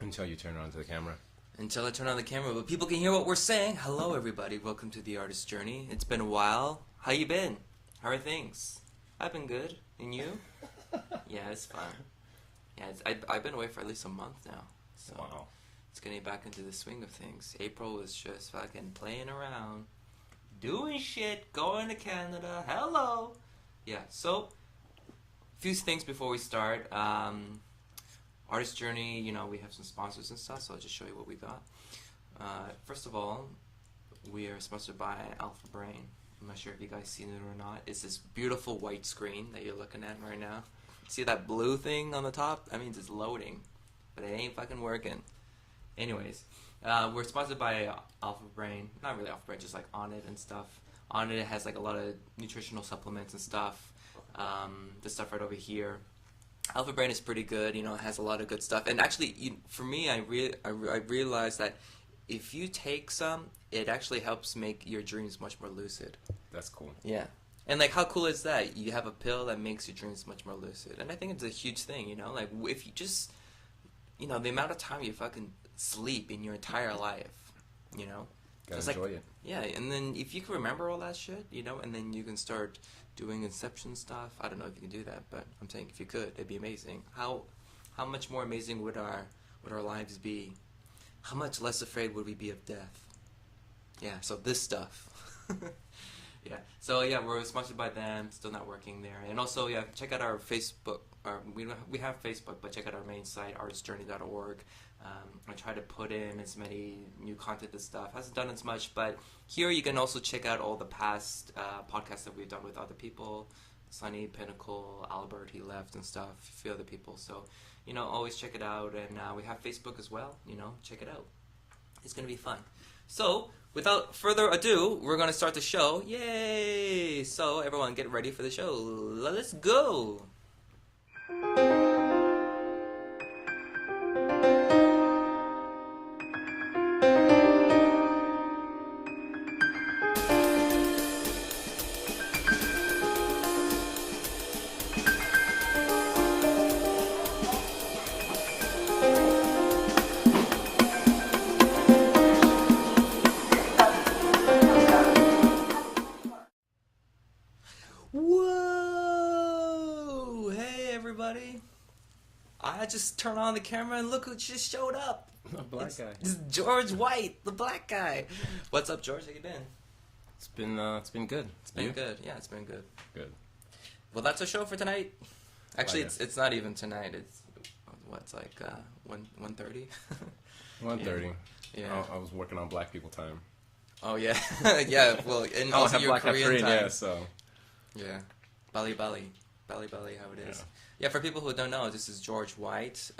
Until you turn it onto the camera. Until I turn on the camera, but people can hear what we're saying. Hello, everybody. Welcome to the Artist Journey. It's been a while. How you been? How are things? I've been good. And you? Yeah, it's fun. Yeah, I've been away for at least a month now. So Wow. it's getting back into the swing of things. April was just fucking playing around, doing shit, going to Canada. Hello. Yeah, so a few things before we start. Artist Journey, we have some sponsors and stuff, so I'll just show you what we got. First of all, we are sponsored by Alpha Brain. I'm not sure if you guys seen it or not. It's this beautiful white screen that you're looking at right now. See that blue thing on the top? That means it's loading, but it ain't fucking working. Anyways, we're sponsored by Alpha Brain. Not really Alpha Brain, just like On It and stuff. On It has like a lot of nutritional supplements and stuff. This stuff right over here. Alpha Brain is pretty good, it has a lot of good stuff. And actually, for me, I realized that if you take some, it actually helps make your dreams much more lucid. That's cool. Yeah. And, how cool is that? You have a pill that makes your dreams much more lucid. And I think it's a huge thing, if you just, the amount of time you fucking sleep in your entire life, Gotta enjoy it. Yeah, and then if you can remember all that shit, and then you can start doing Inception stuff. I don't know if you can do that, but I'm saying if you could, it'd be amazing. How much more amazing would our lives be? How much less afraid would we be of death? Yeah, so this stuff. Yeah, so yeah, we're sponsored by them. Still not working there, and also check out our Facebook. We have Facebook, but check out our main site, artistjourney.org. I try to put in as many new content and stuff. Hasn't done as much, but here you can also check out all the past podcasts that we've done with other people. Sunny, Pinnacle, Albert, he left and stuff. A few other people. So, always check it out. And we have Facebook as well. Check it out. It's going to be fun. So, without further ado, we're going to start the show. Yay! So, everyone, get ready for the show. Let's go! Whoa! Hey, everybody. I just turned on the camera and look who just showed up. The black guy. It's George White, the black guy. What's up, George? How you been? It's been good. It's been good. Yeah, it's been good. Good. Well, that's our show for tonight. Actually, Well, it's not even tonight. It's 1:30? 1:30. Yeah. I was working on Black people time. Oh yeah, yeah. Well, and Oh, also have your Black Korean Korean, time. yeah. So. Yeah, Bali, how it is. Yeah, for people who don't know, this is George White.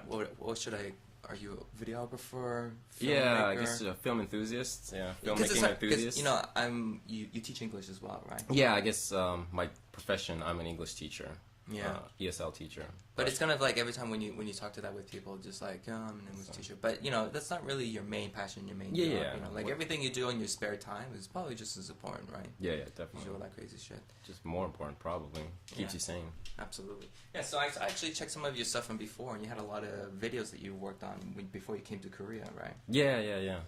What should I? Are you a videographer? Yeah, I filmmaker? guess a film enthusiast. Yeah, Because filmmaking enthusiast. you teach English as well, right? Yeah, I guess my profession. I'm an English teacher. Yeah. ESL teacher. But it's kind of like every time when you talk to that with people, just like, I'm an English teacher. But, that's not really your main passion, your main job. Yeah. Everything you do in your spare time is probably just as important, right? Yeah, You definitely. do all that crazy shit. Just more important, probably. Keeps you sane. Absolutely. Yeah, so I actually checked some of your stuff from before, and you had a lot of videos that you worked on before you came to Korea, right? Yeah.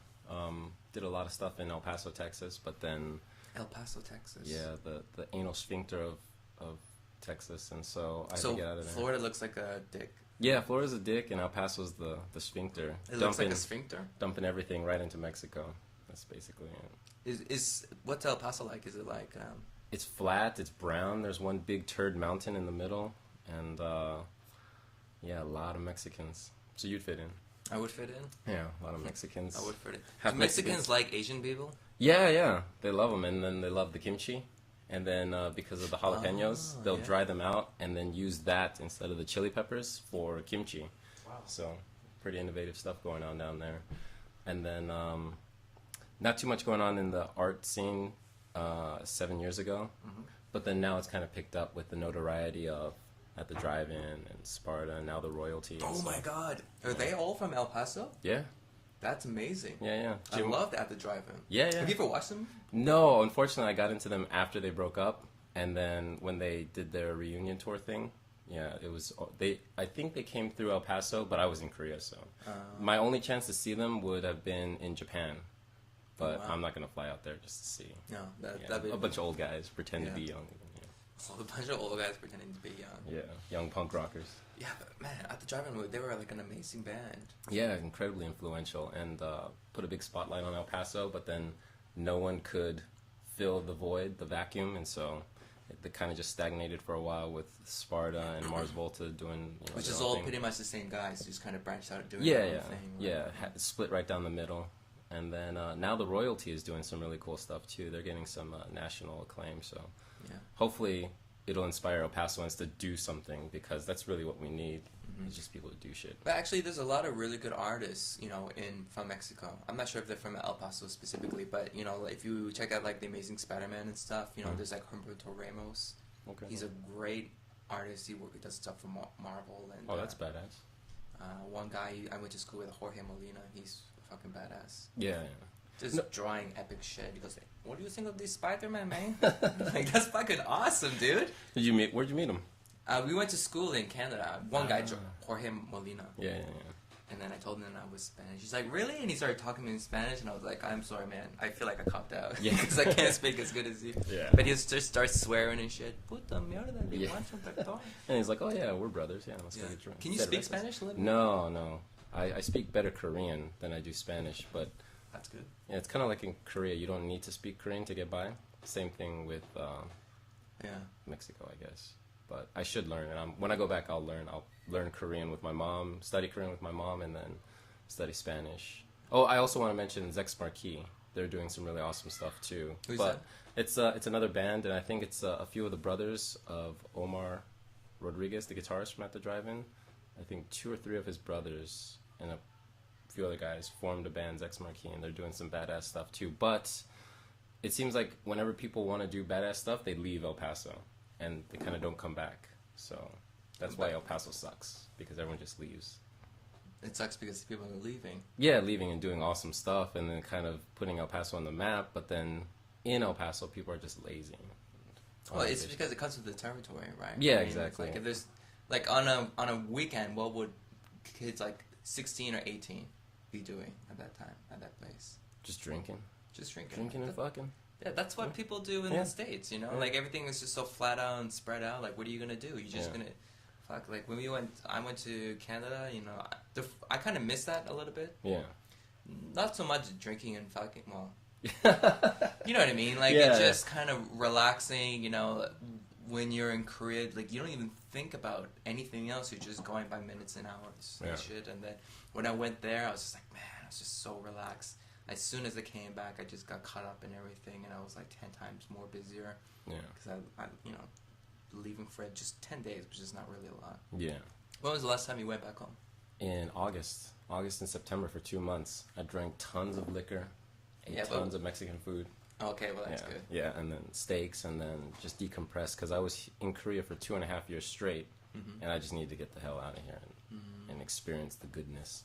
Did a lot of stuff in El Paso, Texas, but then... El Paso, Texas. Yeah, the anal sphincter of Texas, and so I had to get out of there. Florida looks like a dick. Yeah, Florida's a dick, and El Paso's the sphincter. It looks like a sphincter? Dumping everything right into Mexico. That's basically it. What's El Paso like? Is it like... It's flat, it's brown, there's one big turd mountain in the middle, and a lot of Mexicans. So you'd fit in. I would fit in? Yeah, a lot of Mexicans. I would fit in. Half Do Mexicans like Asian people? Yeah, they love them, and then they love the kimchi. And then because of the jalapenos, they'll dry them out and then use that instead of the chili peppers for kimchi. Wow. So pretty innovative stuff going on down there. And then not too much going on in the art scene 7 years ago. Mm-hmm. But then now it's kind of picked up with the notoriety of at the drive-in and Sparta and now the royalty. Oh my God. Are they all from El Paso? Yeah. That's amazing. Yeah. I loved At the Drive-In. Yeah. Have you ever watched them? No, unfortunately, I got into them after they broke up, and then when they did their reunion tour thing, Yeah, it was. I think they came through El Paso, but I was in Korea, so my only chance to see them would have been in Japan. But I'm not gonna fly out there just to see. No, that'd be a bunch of old guys pretend to be young. A bunch of old guys pretending to be young. Yeah, young punk rockers. Yeah, but man, at the drive-in movie, they were like an amazing band. Yeah, incredibly influential, and put a big spotlight on El Paso. But then no one could fill the void, the vacuum, and so they kind of just stagnated for a while with Sparta and Mars Volta doing. Which is all pretty much the same guys, just kind of branched out doing their own thing. Yeah, split right down the middle. And then now the Royalty is doing some really cool stuff too. They're getting some national acclaim, so hopefully it'll inspire El Pasoans to do something, because that's really what we need. It's just people to do shit. But actually, there's a lot of really good artists, from Mexico. I'm not sure if they're from El Paso specifically, but if you check out like the Amazing Spider-Man and stuff, there's like Humberto Ramos. Okay. He's a great artist. He does stuff for Marvel and. Oh, that's badass. One guy I went to school with, Jorge Molina. He's fucking badass. Yeah. Just drawing epic shit. He goes, "What do you think of this Spider-Man, man?" Like, that's fucking awesome, dude. Where'd you meet him? We went to school in Canada. One guy, Jorge Molina. Yeah. And then I told him I was Spanish. He's like, "Really?" And he started talking to me in Spanish, and I was like, "I'm sorry, man. I feel like I copped out." Yeah. Because I can't speak as good as you. Yeah. But he just starts swearing and shit. Puta mierda, And he's like, "Oh yeah, we're brothers. Yeah, let's get drunk." Can you speak Spanish a little bit? No. I speak better Korean than I do Spanish, but that's good. Yeah, it's kind of like in Korea. You don't need to speak Korean to get by. Same thing with Mexico, I guess. But I should learn, and when I go back, I'll learn Korean with my mom, study Korean with my mom, and then study Spanish. Oh, I also want to mention Zex Marquis. They're doing some really awesome stuff too. Who's that? It's another band, and I think it's a few of the brothers of Omar Rodriguez, the guitarist from At the Drive-In. I think 2 or 3 of his brothers and a few other guys formed a band, Zex Marquis, and they're doing some badass stuff too. But it seems like whenever people want to do badass stuff, they leave El Paso, and they kind of don't come back. So that's why El Paso sucks, because everyone just leaves. It sucks because people are leaving. Yeah, leaving and doing awesome stuff, and then kind of putting El Paso on the map. But then in El Paso, people are just lazy. Well, it's because it comes with the territory, right? Yeah, exactly. Like if there's on a weekend, what would kids like 16 or 18 be doing at that time at that place? Just drinking. Drinking and fucking. Yeah, that's what people do in the States, Like everything is just so flat out and spread out. Like, what are you gonna do? You're just gonna fuck. Like when I went to Canada. I kind of miss that a little bit. Yeah. Not so much drinking and fucking. Well, you know what I mean. Like it's just kind of relaxing. When you're in Korea, like you don't even think about anything else. You're just going by minutes and hours and shit. And then when I went there, I was just like, man, I was just so relaxed. As soon as I came back, I just got caught up in everything, and I was like 10 times more busier. Yeah. Because I leaving for just 10 days, which is not really a lot. Yeah. When was the last time you went back home? In August and September for 2 months. I drank tons of liquor, ate tons of Mexican food. Okay, well that's good. Yeah, and then steaks, and then just decompress, because I was in Korea for 2.5 years straight, and I just needed to get the hell out of here and experience the goodness.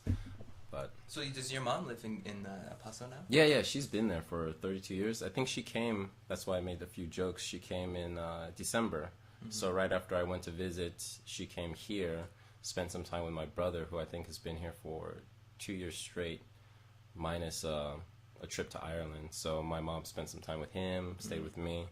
But so does your mom live in El Paso now? Yeah, she's been there for 32 years. I think she came, that's why I made a few jokes, she came in December. So right after I went to visit, she came here, spent some time with my brother, who I think has been here for 2 years straight, minus a trip to Ireland. So my mom spent some time with him, stayed with me.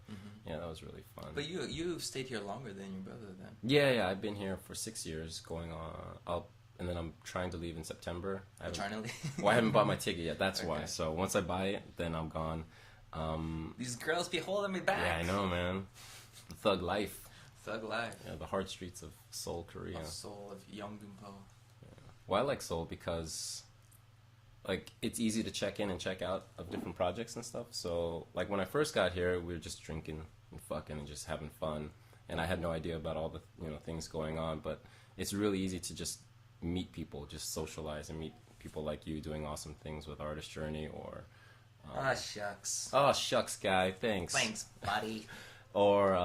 Yeah, that was really fun. But you stayed here longer than your brother then? Yeah, I've been here for 6 years, going on, and then I'm trying to leave in September. Trying to leave? Well, I haven't bought my ticket yet, that's why. So once I buy it, then I'm gone. These girls be holding me back. Yeah, I know, man. The thug life. Thug life. Yeah, the hard streets of Seoul, Korea. Seoul, of Yeongunpo. Yeah. Well, I like Seoul because, like, it's easy to check in and check out of different projects and stuff. So, like, when I first got here, we were just drinking and fucking and just having fun. And I had no idea about all the, things going on. But it's really easy to just meet people, just socialize and meet people like you doing awesome things with Artist Journey or... shucks. Oh, shucks, guy. Thanks. Thanks, buddy. Or...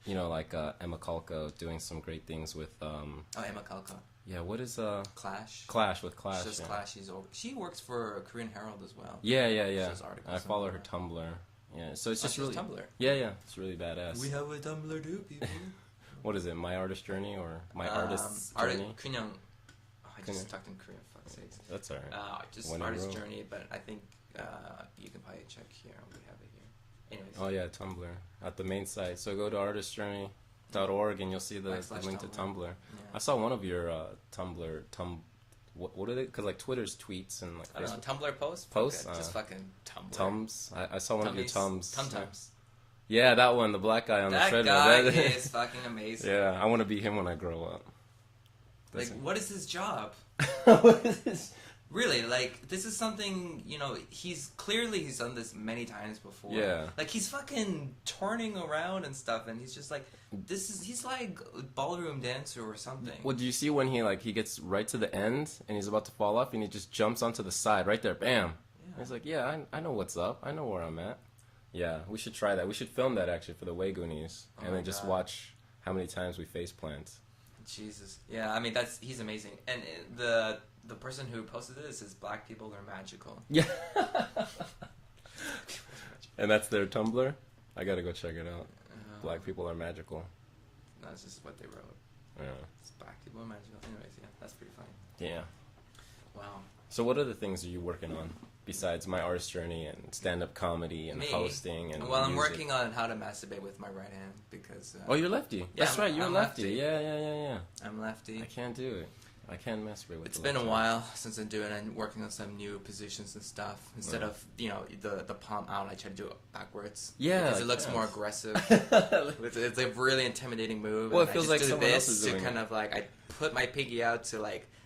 like Emma Kalko doing some great things with... Emma Kalko. Yeah, what is... Clash. Clash, with Clash. She does Clash. She works for Korean Herald as well. Yeah. She does articles. I follow her Tumblr. Yeah, so it's just really... Tumblr? Yeah, it's really badass. We have a Tumblr too, people. What is it? My Artist Journey or My Artist's Journey? 그냥, I just talked in Korean, fuck's sakes. That's alright. Just Artist Journey, but I think you can probably check here. We have it here. Anyways. Oh yeah, Tumblr. At the main site. So go to artistjourney.org and you'll see the link to Tumblr. Yeah. I saw one of your Tumblr, what are they? Because like Twitter's tweets and like I don't know, Tumblr posts? Posts? Just fucking Tumblr. Tums. I saw one of your Tums. Tum-tums. Yeah, that one, the black guy on the treadmill. That guy is fucking amazing. Yeah, I want to be him when I grow up. What is his job? What is this? Really, this is something, he's done this many times before. Yeah. He's fucking turning around and stuff, and he's just he's like a ballroom dancer or something. Well, do you see when he gets right to the end, and he's about to fall off, and he just jumps onto the side, right there, bam. Yeah. He's like, yeah, I know what's up. I know where I'm at. Yeah, we should try that. We should film that, actually, for the Way Goonies, and then just watch how many times we face plant. Jesus. Yeah, I mean, he's amazing. And the person who posted this is Black People Are Magical. Yeah. And that's their Tumblr? I gotta go check it out. Black People Are Magical. That's just what they wrote. Yeah. It's Black People Are Magical. Anyways, yeah, that's pretty funny. Yeah. Wow. So what other things are you working on besides My Artist Journey and stand-up comedy and hosting and Well, I'm music? working on how to masturbate with my right hand because... oh, you're lefty. Yeah, that's right, you're lefty. Yeah. I'm lefty. I can't do it. I can't masturbate with It's been a while since I'm working on some new positions and stuff. Instead of, the palm out, I try to do it backwards. Yeah. Because it looks more aggressive. It's a really intimidating move. Well, it feels like someone else is doing to kind of I put my pinky out to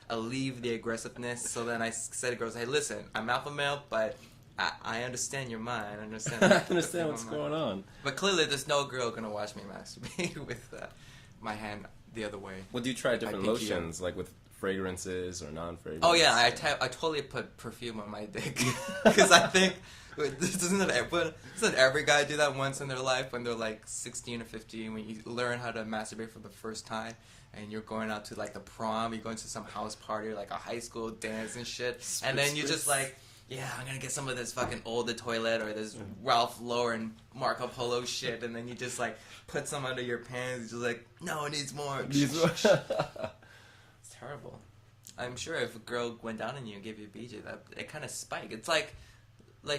alleviate the aggressiveness. So then I said to girls, hey, listen, I'm alpha male, but I understand your mind. I understand. I understand what's going on. But clearly, there's no girl gonna watch me masturbate with my hand the other way. Well, do you try different lotions, like with fragrances or non-fragrances? Oh yeah, I totally put perfume on my dick because I think doesn't every guy do that once in their life when they're 16 or 15 when you learn how to masturbate for the first time and you're going out to the prom, you're going to some house party or a high school dance and shit, and then you just yeah, I'm gonna get some of this fucking Old the Toilet or this Ralph Lauren Marco Polo shit, and then you just put some under your pants. You're just no, it needs more. It's terrible. I'm sure if a girl went down on you and gave you a BJ, that it kind of spike. It's like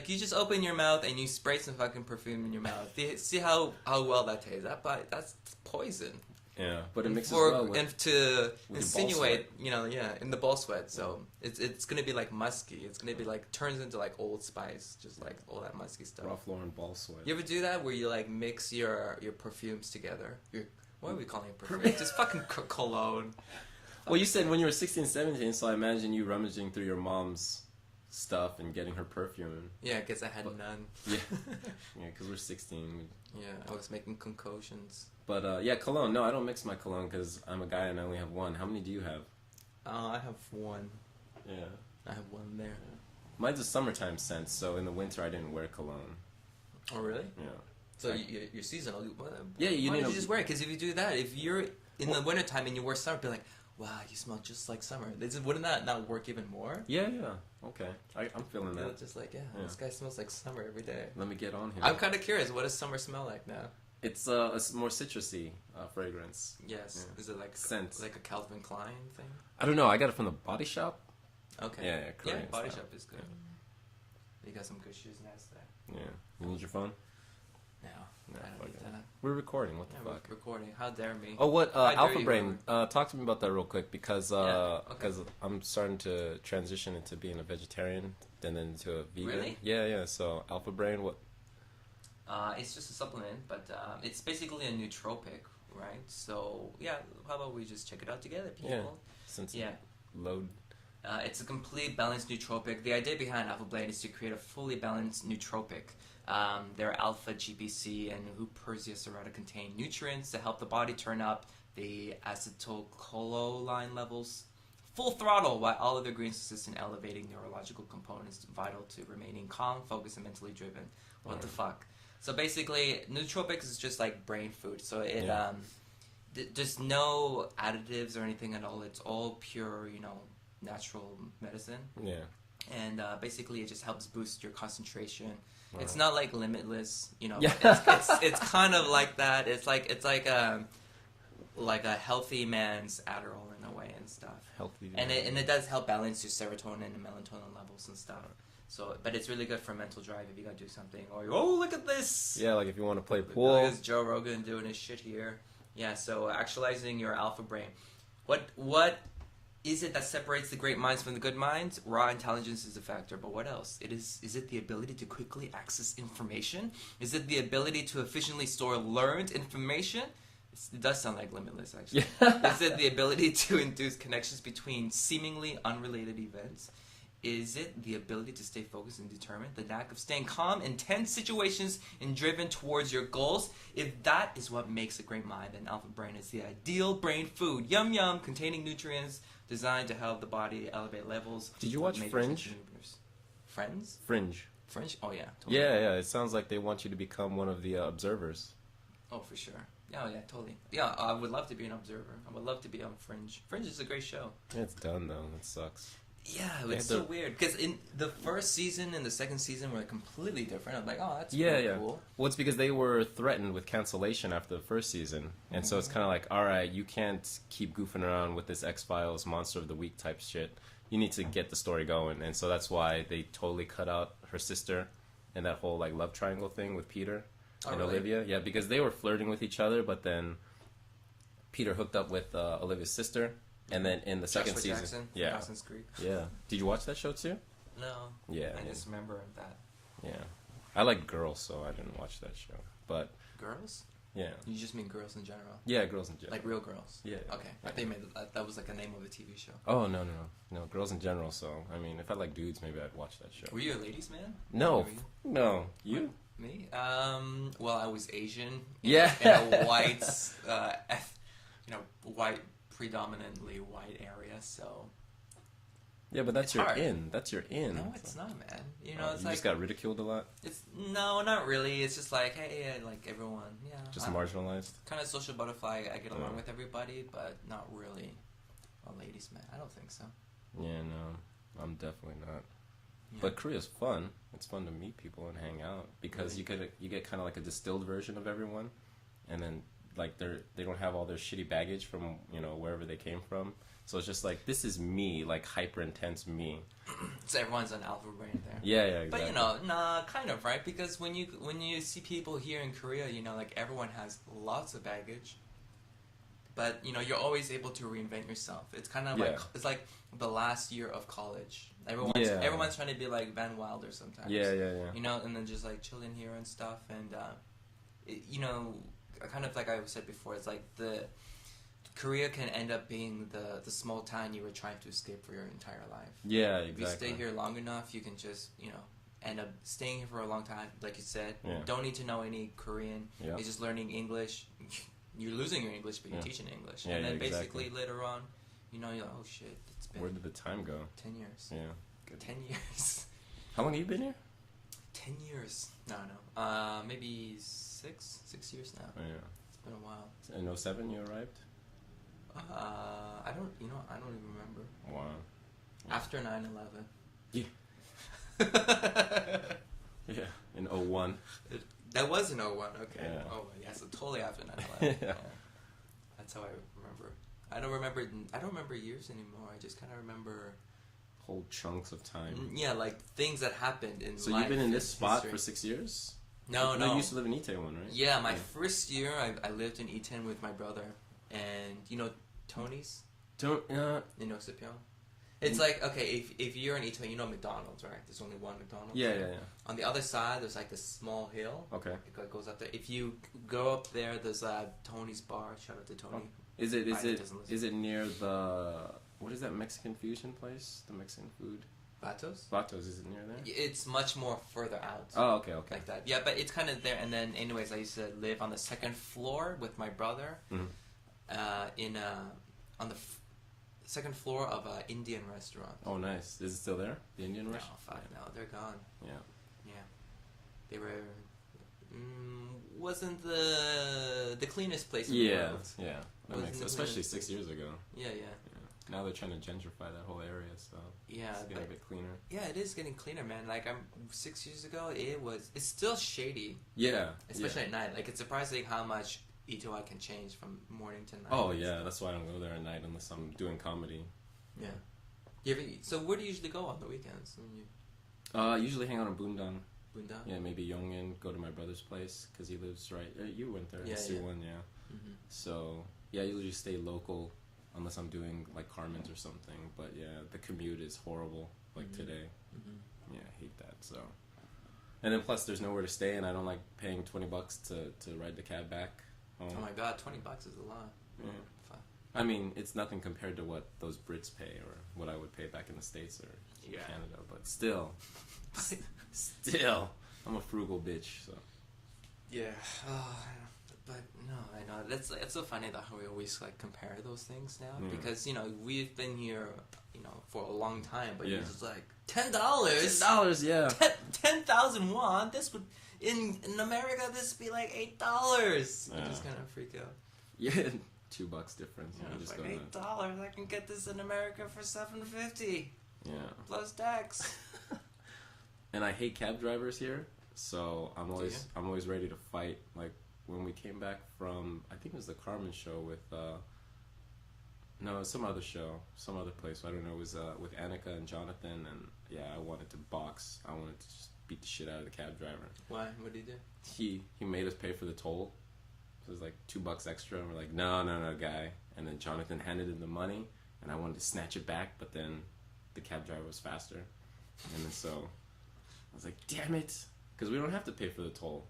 you just open your mouth and you spray some fucking perfume in your mouth. See how well that tastes. That's poison. Yeah, but it mixes well with, and to insinuate, in the ball sweat. So it's gonna be musky. It's gonna be turns into Old Spice, just all that musky stuff. Ralph Lauren ball sweat. You ever do that where you mix your perfumes together? What are we calling it? Perfume? Just fucking cologne. Well, you said when you were 16, 17, so I imagine you rummaging through your mom's stuff and getting her perfume. Yeah, because I had none. Yeah, because we're 16. Yeah, I was making concoctions. But, cologne. No, I don't mix my cologne because I'm a guy and I only have one. How many do you have? I have one. Yeah. I have one there. Mine's a summertime scent, so in the winter I didn't wear cologne. Oh, really? Yeah. So you're seasonal. Yeah, why don't you just wear it? Because if you do that, if you're in the wintertime and you wear summer, be like, wow, you smell just like summer. Wouldn't that not work even more? Yeah. Okay. I'm feeling that. Just this guy smells like summer every day. Let me get on here. I'm kind of curious. What does summer smell like now? It's a more citrusy fragrance. Yes. Yeah. Is it scent? Like a Calvin Klein thing? I don't know. I got it from the Body Shop. Okay. Yeah, Body Shop is good. Yeah. You got some good shoes nice there. Yeah. You need your phone? No, I don't need that. We're recording. What the fuck? We're recording. How dare me? Oh, what? Alpha Brain. Talk to me about that real quick because I'm starting to transition into being a vegetarian and then to a vegan. Really? Yeah. So Alpha Brain, what? It's just a supplement, but it's basically a nootropic, right? So yeah, how about we just check it out together, people? Load. It's a complete balanced nootropic. The idea behind Alpha Brain is to create a fully balanced nootropic. Their alpha GPC and Hupersia contain nutrients to help the body turn up the acetylcholine levels full throttle, while all other greens assist in elevating neurological components vital to remaining calm, focused, and mentally driven. What the fuck? So basically, nootropics is just like brain food. So it there's no additives or anything at all. It's all pure, natural medicine. Yeah. And basically, it just helps boost your concentration. Wow. It's not like Limitless, Yeah. It's kind of like that. It's like like a healthy man's Adderall in a way and stuff. Healthy. And it does help balance your serotonin and melatonin levels and stuff. So, but it's really good for mental drive if you gotta do something. Or, oh, look at this! Yeah, like if you want to play pool. Look at Joe Rogan doing his shit here. Yeah, so actualizing your alpha brain. What is it that separates the great minds from the good minds? Raw intelligence is a factor, but what else? Is it the ability to quickly access information? Is it the ability to efficiently store learned information? It does sound like Limitless, actually. Is it the ability to induce connections between seemingly unrelated events? Is it the ability to stay focused and determined? The knack of staying calm in tense situations and driven towards your goals? If that is what makes a great mind, then Alpha Brain is the ideal brain food. Yum yum, containing nutrients designed to help the body elevate levels. Did you watch Fringe? Friends? Fringe. Fringe? Oh yeah. Totally. Yeah. It sounds like they want you to become one of the observers. Oh, for sure. Oh yeah, totally. Yeah, I would love to be an observer. I would love to be on Fringe. Fringe is a great show. It's done though. It sucks. Yeah, it's so weird because in the first season and the second season were completely different. I'm like, oh, that's cool. Well, it's because they were threatened with cancellation after the first season, and so it's kind of like, all right, you can't keep goofing around with this X-Files Monster of the Week type shit. You need to get the story going, and so that's why they totally cut out her sister and that whole like love triangle thing with Peter and really? Olivia. Yeah, because they were flirting with each other, but then Peter hooked up with Olivia's sister. And then in the second season, Jackson, yeah, Dawson's Creek. Yeah. Did you watch that show too? No. Yeah. I just remember that. Yeah, I like Girls, so I didn't watch that show. But Girls? yeah, you just mean girls in general? Yeah, girls in general. Like real girls? Yeah. Okay, I think maybe that was like a name of a TV show. Oh no, girls in general. So I mean, if I like dudes, maybe I'd watch that show. Were you a ladies' man? No, no. You? Me? Well, I was Asian. Yeah. In a white, white. Predominantly white area, so yeah, but that's your in. That's your in. No, it's not, man. It's you like just got ridiculed a lot. It's no, not really. It's just like, hey, like everyone, yeah. Just marginalized. Kind of social butterfly. I get along with everybody, but not really a ladies' man. I don't think so. Yeah, no, I'm definitely not. Yeah. But Korea's fun. It's fun to meet people and hang out because you get kind of like a distilled version of everyone, and then. Like they don't have all their shitty baggage from wherever they came from, so it's just like this is me, like hyper intense me. So everyone's on alpha brain there. Yeah, exactly. But nah, kind of right because when you see people here in Korea, like everyone has lots of baggage, but you're always able to reinvent yourself. It's kind of like it's like the last year of college. Everyone's trying to be like Van Wilder sometimes. Yeah. And then just like chilling here and stuff, and kind of like I said before, it's like Korea can end up being the small town you were trying to escape for your entire life. Yeah, exactly. If you stay here long enough, you can just end up staying here for a long time. Like you said, don't need to know any Korean. You're just learning English. You're losing your English, but you're teaching English. And then basically later on, you're like, oh shit, it's been. Where did the time go? 10 years. Yeah. Good. 10 years. How long have you been here? 10 years. No. Maybe 6 years now. Oh, yeah. It's been a while. In 07 you arrived? I don't even remember. Wow. Yeah. After 9/11. Yeah. Yeah, in 01. That was in 01, okay. Yeah. Oh, yeah, so totally after 9/11. Yeah. That's how I remember. I don't remember years anymore. I just kind of remember whole chunks of time. Yeah, like things that happened in life. So you've been in this spot for 6 years? No. You used to live in Itaewon, right? Yeah, my first year I lived in Itaewon with my brother, and Tony's. In Osipyeong. It's like, okay, if you're in Itaewon, McDonald's, right? There's only one McDonald's. Yeah. On the other side, there's like this small hill. Okay. It goes up there. If you go up there, there's Tony's bar. Shout out to Tony. Oh. Is it near the what is that Mexican fusion place? The Mexican food. Vatos, is it near there? It's much more further out. Oh, okay. Like that. Yeah, but it's kind of there. And then, anyways, I used to live on the second floor with my brother, on the second floor of an Indian restaurant. Oh, nice. Is it still there? The Indian restaurant? No, fuck no, they're gone. Yeah. They were. Wasn't the cleanest place in the world. Yeah. That makes sense. Especially 6 years ago. Yeah. Now they're trying to gentrify that whole area, so it's getting a bit cleaner. Yeah, it is getting cleaner, man. Like 6 years ago, it's still shady. Yeah. Especially at night. Like it's surprising how much ETOI can change from morning to night. Oh yeah, that's why I don't go there at night unless I'm doing comedy. Yeah. So where do you usually go on the weekends? I usually hang out in Boondan. Boondan? Yeah, maybe Yongin. Go to my brother's place because he lives right. You went there. Yeah, Suwon, yeah. yeah. Mm-hmm. So yeah, I usually stay local unless I'm doing like Carmen's or something. But yeah, the commute is horrible. Like today. Mm-hmm. Yeah, I hate that. So. And then plus there's nowhere to stay and I don't like paying $20 to ride the cab back home. Oh my god, $20 is a lot. Yeah. I mean, it's nothing compared to what those Brits pay or what I would pay back in the States or Canada, but still, I'm a frugal bitch, so. Yeah, but no, I know, it's so funny that how we always like compare those things now, because, you know, we've been here, you know, for a long time, but you're just like, $10? $10, yeah. 10,000 won, this would, in America, this would be like $8. You just kind of freak out. Yeah. $2 difference. Yeah, it's like $8. I can get this in America for $7.50. Yeah. Plus tax. And I hate cab drivers here, so I'm always ready to fight. Like when we came back from, I think it was the Carmen show with no, some other show, some other place. I don't know. It was with Annika and Jonathan, and yeah, I wanted to box. I wanted to just beat the shit out of the cab driver. Why? What did he do? He made us pay for the toll. So it was like $2 extra, and we're like, no, guy. And then Jonathan handed him the money, and I wanted to snatch it back, but then the cab driver was faster. And then so I was like, damn it, because we don't have to pay for the toll.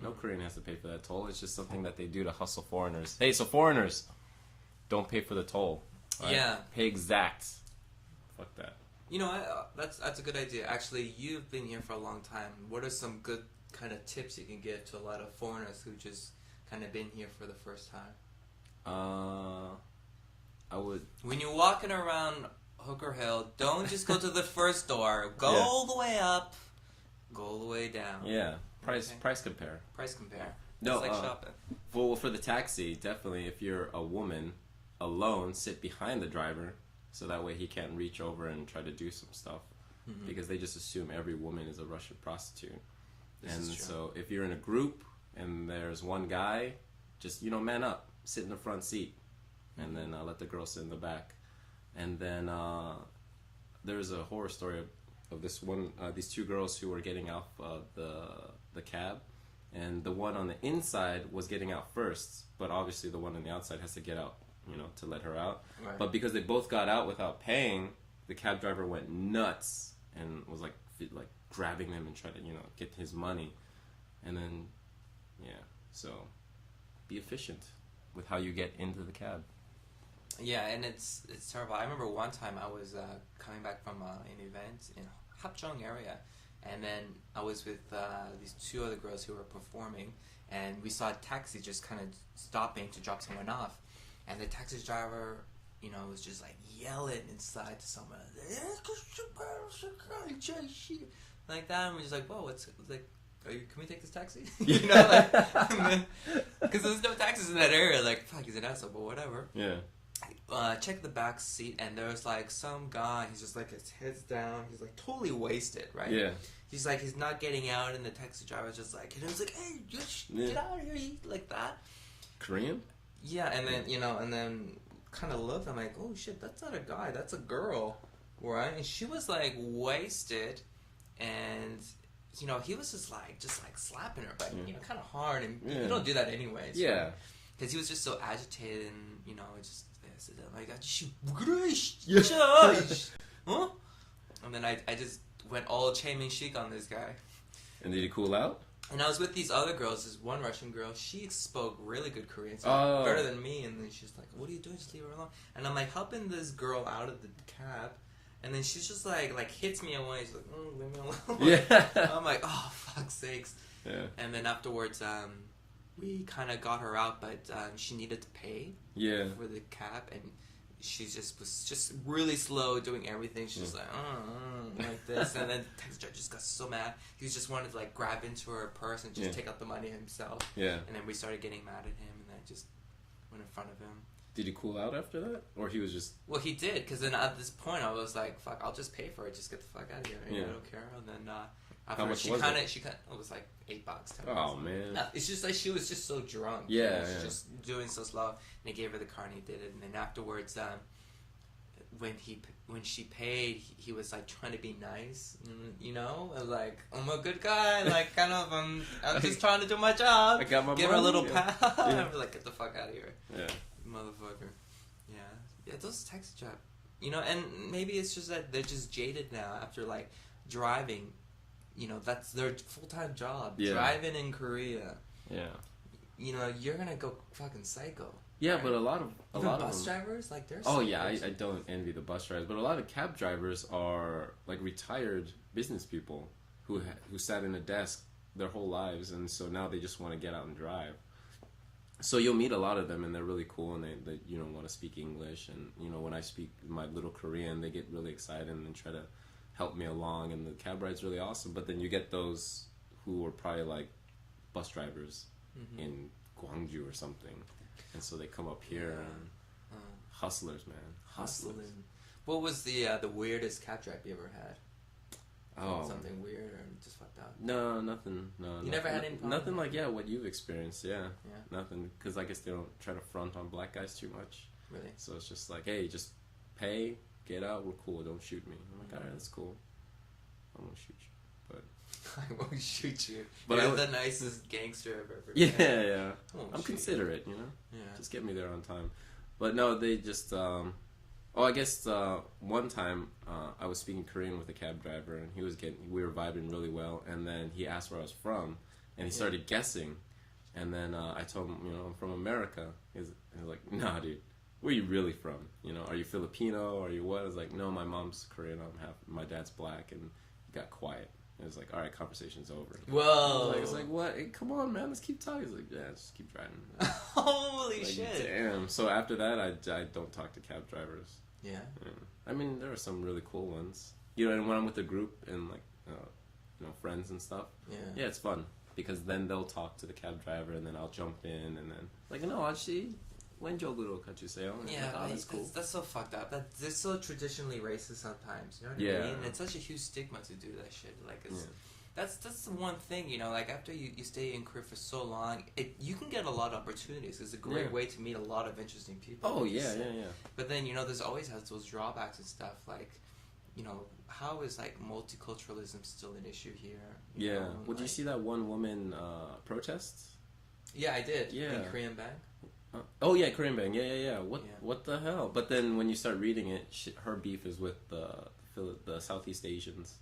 No Korean has to pay for that toll. It's just something that they do to hustle foreigners. Hey, so foreigners, don't pay for the toll. Right? Yeah. Pay exact. Fuck that. You know, that's a good idea. Actually, you've been here for a long time. What are some good kind of tips you can give to a lot of foreigners who just kind of been here for the first time? I would. When you're walking around Hooker Hill, don't just go to the first door. Go all the way up. Go all the way down. Yeah. Price compare. Price compare. No, it's like shopping. Well, for the taxi, definitely. If you're a woman alone, sit behind the driver, so that way he can't reach over and try to do some stuff, because they just assume every woman is a Russian prostitute. And so if you're in a group and there's one guy, just, man up, sit in the front seat, and then let the girl sit in the back. And then there's a horror story of these two girls who were getting out the cab, and the one on the inside was getting out first, but obviously the one on the outside has to get out, to let her out. Right. But because they both got out without paying, the cab driver went nuts and was like grabbing them and trying to get his money. And then so be efficient with how you get into the cab. Yeah, and it's terrible. I remember one time I was coming back from an event in Hapjeong area, and then I was with these two other girls who were performing, and we saw a taxi just kind of stopping to drop someone off, and the taxi driver, was just like yelling inside to someone, like that, and we're just like, whoa, what's like, can we take this taxi? Because there's no taxis in that area. Like, fuck, he's an asshole, but whatever. Yeah. Check the back seat, and there's like some guy. He's just like, his head's down. He's like totally wasted, right? Yeah. He's like, he's not getting out, and the taxi driver's just like, and he's like, hey, get out of here, like that. Korean? Yeah, and then and then kind of looked. I'm like, oh shit, that's not a guy, that's a girl, right? And she was like wasted, and he was just like slapping her, but kind of hard, and you don't do that anyways. Yeah. Because he was just so agitated, and just oh my God, huh? And then I just went all Chaemin chic on this guy. And did he cool out? And I was with these other girls. This one Russian girl, she spoke really good Korean, so better than me. And then she's like, "What are you doing? Just leave her alone." And I'm like helping this girl out of the cab, and then she's just like hits me away. She's like, "Leave me alone." Yeah. I'm like, "Oh, fuck's sakes." Yeah. And then afterwards, we kind of got her out, but she needed to pay for the cab, and she was just really slow doing everything. She's just like this, and then the taxi driver just got so mad. He just wanted to like grab into her purse and just take out the money himself. Yeah. And then we started getting mad at him, and I just went in front of him. Did he cool out after that, or he was just? Well, he did, because then at this point I was like, "Fuck, I'll just pay for it. Just get the fuck out of here. I don't care." And then How much was it? It was like $8, $10. Oh man. It's just like she was just so drunk. Yeah, She was just doing so slow. And they gave her the card and he did it. And then afterwards, when she paid, he was like trying to be nice, you know, and like, I'm a good guy, like kind of I'm just trying to do my job. I got my give money, her a little yeah. pat. Yeah. I'm like, get the fuck out of here, Yeah. motherfucker. Yeah, those taxi jobs, you know, and maybe it's just that they're just jaded now after like driving, you know, that's their full-time job. Yeah. Driving in Korea. Yeah. You know, you're gonna go fucking psycho. Yeah, right? but a lot of bus drivers, like they're. Oh yeah, I don't envy the bus drivers, but a lot of cab drivers are like retired business people who sat in a desk their whole lives, and so now they just want to get out and drive. So you'll meet a lot of them, and they're really cool, and they you know want to speak English, and you know when I speak my little Korean, they get really excited and try to help me along, and the cab ride's really awesome. But then you get those who are probably like bus drivers in Gwangju or something. And so they come up here and hustlers, man. Hustling. What was the weirdest cab drive you ever had? Oh, something weird or just fucked up? No, nothing. No, you nothing, never had any problem? Nothing like what you've experienced. Yeah, yeah. Nothing, because I guess they don't try to front on black guys too much. Really? So it's just like, hey, just pay, get out, we're cool. Don't shoot me. I'm like, all right, that's cool. I won't shoot you, but I won't shoot you. But You're the nicest gangster I've ever met. Yeah. I'm shoot considerate, you know. Yeah. Just get me there on time. But no, they just. I guess one time I was speaking Korean with a cab driver, and we were vibing really well. And then he asked where I was from, and he started guessing. And then I told him, you know, I'm from America. He was like, nah, dude, where are you really from? You know, are you Filipino? Are you what? I was like, no, my mom's Korean. My dad's black, and he got quiet. It was like, all right, conversation's over. Whoa. It's like, what? Hey, come on, man, let's keep talking. He's like, yeah, just keep driving. Holy shit. Damn. So after that, I don't talk to cab drivers. Yeah. I mean, there are some really cool ones. You know, and when I'm with a group and like, you know, friends and stuff. Yeah, it's fun because then they'll talk to the cab driver, and then I'll jump in, and then like, no, actually. Wenjoguro kachuseyo. Yeah, like, that's cool. That's so fucked up. They're so traditionally racist sometimes. You know what I mean? It's such a huge stigma to do that shit. Like, that's the one thing, you know. Like after you stay in Korea for so long, you can get a lot of opportunities. It's a great way to meet a lot of interesting people. Oh yeah. But then there's always has those drawbacks and stuff. Like, you know, how is like multiculturalism still an issue here? You know, Well, did you see that one woman protest? Yeah, I did. Yeah. In Korean Bank. Oh yeah, Korean Bang. Yeah. What the hell? But then when you start reading it, her beef is with the Southeast Asians,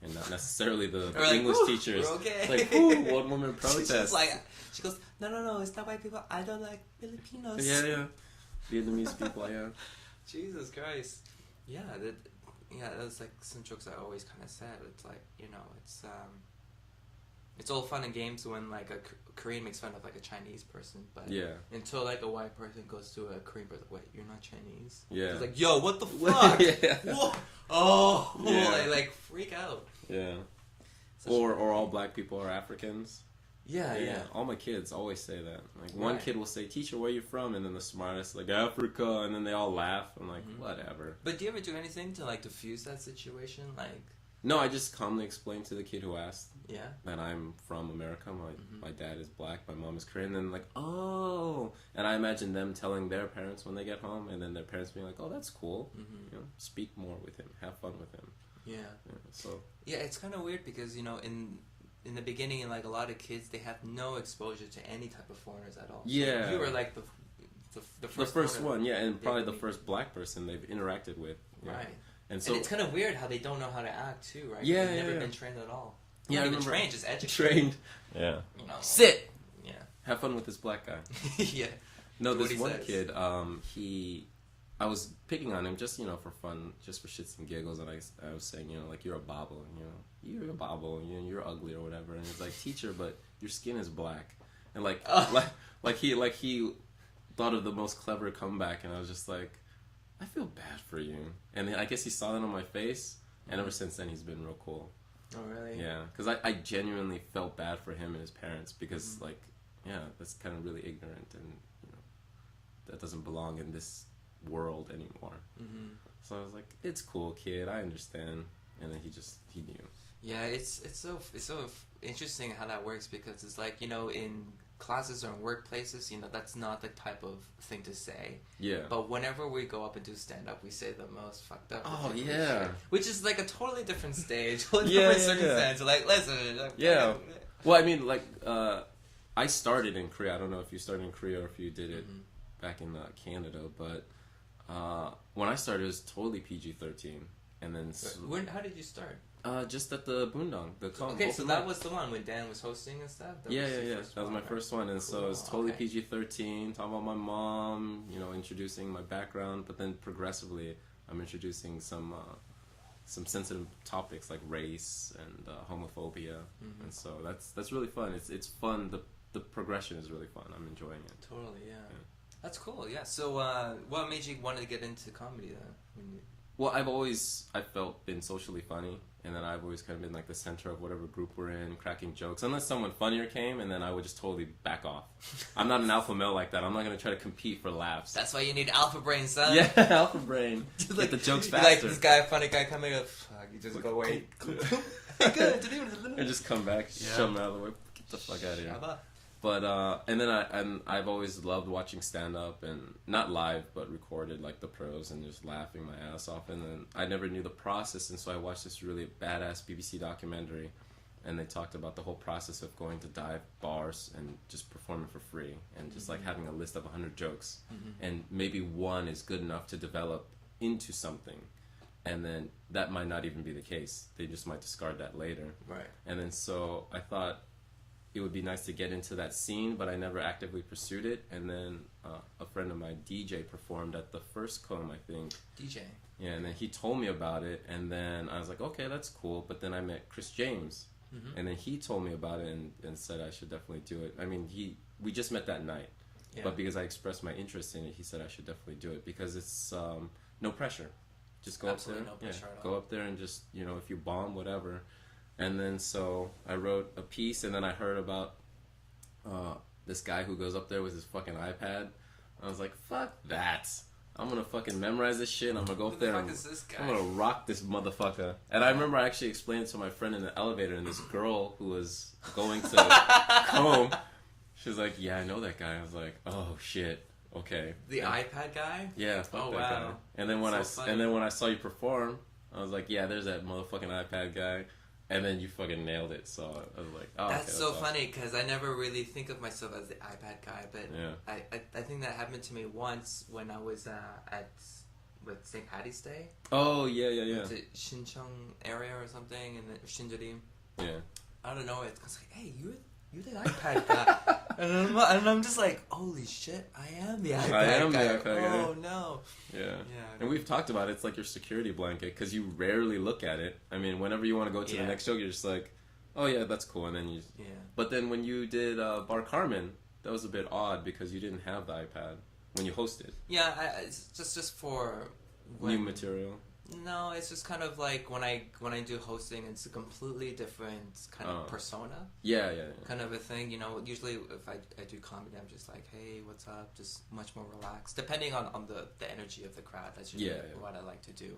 and not necessarily the English teachers. We're okay. Like, ooh, one woman protest. She goes, no, it's not white people. I don't like Filipinos. Yeah. Vietnamese people. Yeah. Jesus Christ. Yeah, that's like some jokes I always kind of said. It's like, you know, it's all fun and games when like a Korean makes fun of like a Chinese person, but until like a white person goes to a Korean person, wait, you're not Chinese? Yeah. It's like, yo, what the fuck? Whoa. Oh, yeah. like freak out. Yeah. Or all black people are Africans. Yeah. All my kids always say that. Like one kid will say, "Teacher, where are you from?" And then the smartest like Africa, and then they all laugh. I'm like, whatever. But do you ever do anything to like diffuse that situation, like? No, I just calmly explained to the kid who asked that I'm from America. My dad is black, my mom is Korean. And then like, oh. And I imagine them telling their parents when they get home, and then their parents being like, oh, that's cool. You know, speak more with him. Have fun with him. Yeah, it's kind of weird because, you know, in the beginning, like a lot of kids, they have no exposure to any type of foreigners at all. So you were like the first one, and probably the first black person they've interacted with. Right. And it's kind of weird how they don't know how to act too, right? Yeah, they've never been trained at all. Not even trained, just educated. Trained. Yeah. You know, sit. Yeah. Have fun with this black guy. Yeah. No, this one kid, I was picking on him just, you know, for fun, just for shits and giggles, and I was saying, you know, like, you're a bobble, and, you know, you're a bobble, and, you know, you're ugly or whatever, and he's like, teacher, but your skin is black, and like he thought of the most clever comeback, and I was just like, I feel bad for you, and I guess he saw that on my face, and ever since then he's been real cool. Oh really? Yeah, because I genuinely felt bad for him and his parents because like, yeah, that's kind of really ignorant, and you know, that doesn't belong in this world anymore. So I was like, it's cool, kid, I understand. And then he knew. Yeah, it's so interesting how that works because it's like, you know, in classes or in workplaces, you know, that's not the type of thing to say. Yeah. But whenever we go up and do stand up, we say the most fucked up. Oh, ridiculous yeah. shit, which is like a totally different stage, whole Yeah, different yeah, circumstance. Like, listen. Like, Yeah. fucking- Well, I mean, like, I started in Korea. I don't know if you started in Korea or if you did it back in Canada, but when I started, it was totally PG-13. And then... How did you start? Just at the Boondong. Okay, so that was the one when Dan was hosting and stuff? Yeah. That was my first one. And so it was totally Okay. PG-13, talking about my mom, you know, introducing my background, but then progressively I'm introducing some sensitive topics like race and homophobia. And so that's really fun. It's fun. The progression is really fun. I'm enjoying it. Totally, yeah. That's cool, yeah. So what made you want to get into comedy then? Well, I felt been socially funny, and then I've always kind of been like the center of whatever group we're in, cracking jokes. Unless someone funnier came, and then I would just totally back off. I'm not an alpha male like that. I'm not gonna try to compete for laughs. That's why you need alpha brain, son. Yeah, alpha brain. Like, get the jokes like faster. this guy, funny guy coming up, fuck, you just go away. Good. And just come back, shove him out of the way. Get the fuck out of here. But and then I've always loved watching stand up, and not live but recorded, like the pros, and just laughing my ass off. And then I never knew the process, and so I watched this really badass BBC documentary, and they talked about the whole process of going to dive bars and just performing for free, and just like having a list of 100 jokes, and maybe one is good enough to develop into something, and then that might not even be the case. They just might discard that later. Right. And then so I thought it would be nice to get into that scene, but I never actively pursued it. And then a friend of mine, DJ, performed at the first Comb, I think. DJ. Yeah, and then he told me about it, and then I was like, okay, that's cool. But then I met Chris James, and then he told me about it and said I should definitely do it. I mean, we just met that night, but because I expressed my interest in it, he said I should definitely do it because it's no pressure. Just go Absolutely up there. No pressure at all. Go up there and just, you know, if you bomb, whatever. And then so I wrote a piece, and then I heard about this guy who goes up there with his fucking iPad. I was like, fuck that. I'm gonna fucking memorize this shit, and I'm gonna go up there and is this guy? I'm gonna rock this motherfucker. And I remember I actually explained it to my friend in the elevator, and this girl who was going to Comb, she was like, yeah, I know that guy. I was like, oh shit, okay. The iPad guy? Yeah, fuck that guy. And then when I saw you perform, I was like, yeah, there's that motherfucking iPad guy. And then you fucking nailed it, so I was like, oh, That's okay, so awesome. funny, because I never really think of myself as the iPad guy, but I think that happened to me once when I was with St. Patty's Day. Oh, yeah. To Shincheong area or something, and then Shinjurim. Yeah. I don't know, it's like, hey, you're the iPad guy. and I'm just like, holy shit, I am the iPad guy. I am the iPad guy. Oh, no. Yeah. And we've talked about it. It's like your security blanket, because you rarely look at it. I mean, whenever you want to go to the next joke, you're just like, oh, yeah, that's cool. And then you... Yeah. But then when you did Bar Carmen, that was a bit odd, because you didn't have the iPad when you hosted. Yeah, it's just for... New material. No, it's just kind of like when I do hosting, it's a completely different kind of persona. Yeah. Kind of a thing, you know. Usually, if I do comedy, I'm just like, hey, what's up? Just much more relaxed, depending on the energy of the crowd. That's usually what I like to do.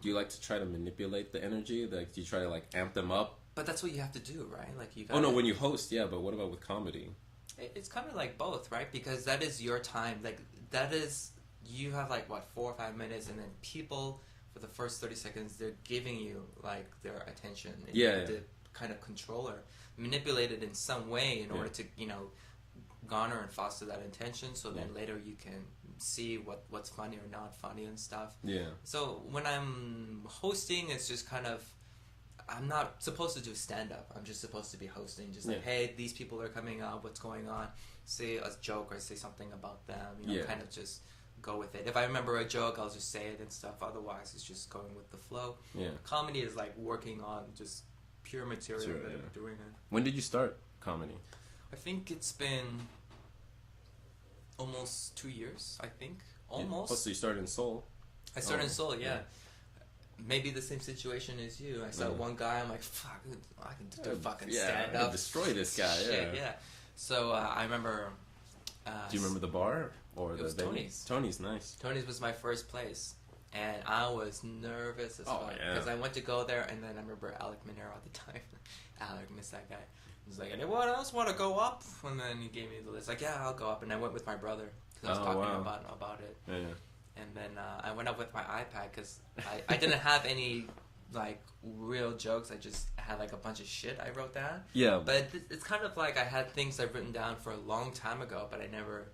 Do you like to try to manipulate the energy? Like, do you try to like amp them up? But that's what you have to do, right? Like you. Oh no, when you host, yeah. But what about with comedy? It's kind of like both, right? Because that is your time. Like that is you have like what 4 or 5 minutes, and then people. For the first 30 seconds, they're giving you like their attention. And you have to kind of control or manipulate it in some way in order to, you know, garner and foster that attention. So then later you can see what's funny or not funny and stuff. Yeah. So when I'm hosting, it's just kind of I'm not supposed to do stand up. I'm just supposed to be hosting. Just like, hey, these people are coming up. What's going on? Say a joke or say something about them. You know, kind of just. Go with it. If I remember a joke, I'll just say it and stuff. Otherwise, it's just going with the flow. Yeah. Comedy is like working on just pure material that I'm doing it. When did you start comedy? I think it's been almost 2 years. I think almost. Oh, so you started in Seoul. I started in Seoul. Yeah. Maybe the same situation as you. I saw one guy. I'm like, fuck, I can do fucking stand up. Destroy this guy. Shit, yeah. So I remember. Do you remember the bar? Or it was Tony's. Tony's, nice. Tony's was my first place. and I was nervous as fuck because I went to go there, and then I remember Alec Monero at the time. Alec, miss that guy. He's like, anyone else want to go up? And then he gave me the list. Like, yeah, I'll go up. And I went with my brother because I was talking about it. Yeah. And then I went up with my iPad because I didn't have any like real jokes. I just had like a bunch of shit I wrote down. Yeah. But it's kind of like I had things I've written down for a long time ago, but I never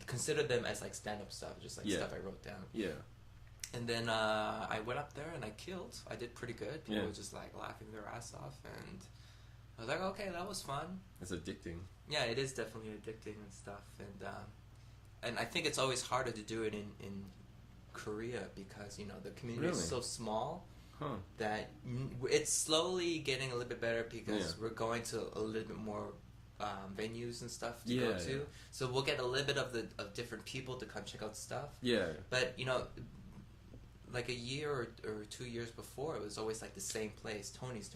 considered them as like stand-up stuff, just like stuff I wrote down. Yeah. And then I went up there and I killed. I did pretty good. People were just like laughing their ass off, and I was like, okay, that was fun. It's addicting. Yeah, it is definitely addicting and stuff. And I think it's always harder to do it in Korea because, you know, the community is so small that it's slowly getting a little bit better because we're going to a little bit more venues and stuff to go to. So we'll get a little bit of different people to come check out stuff. Yeah. But, you know, like a year or 2 years before, it was always like the same place, Tony's.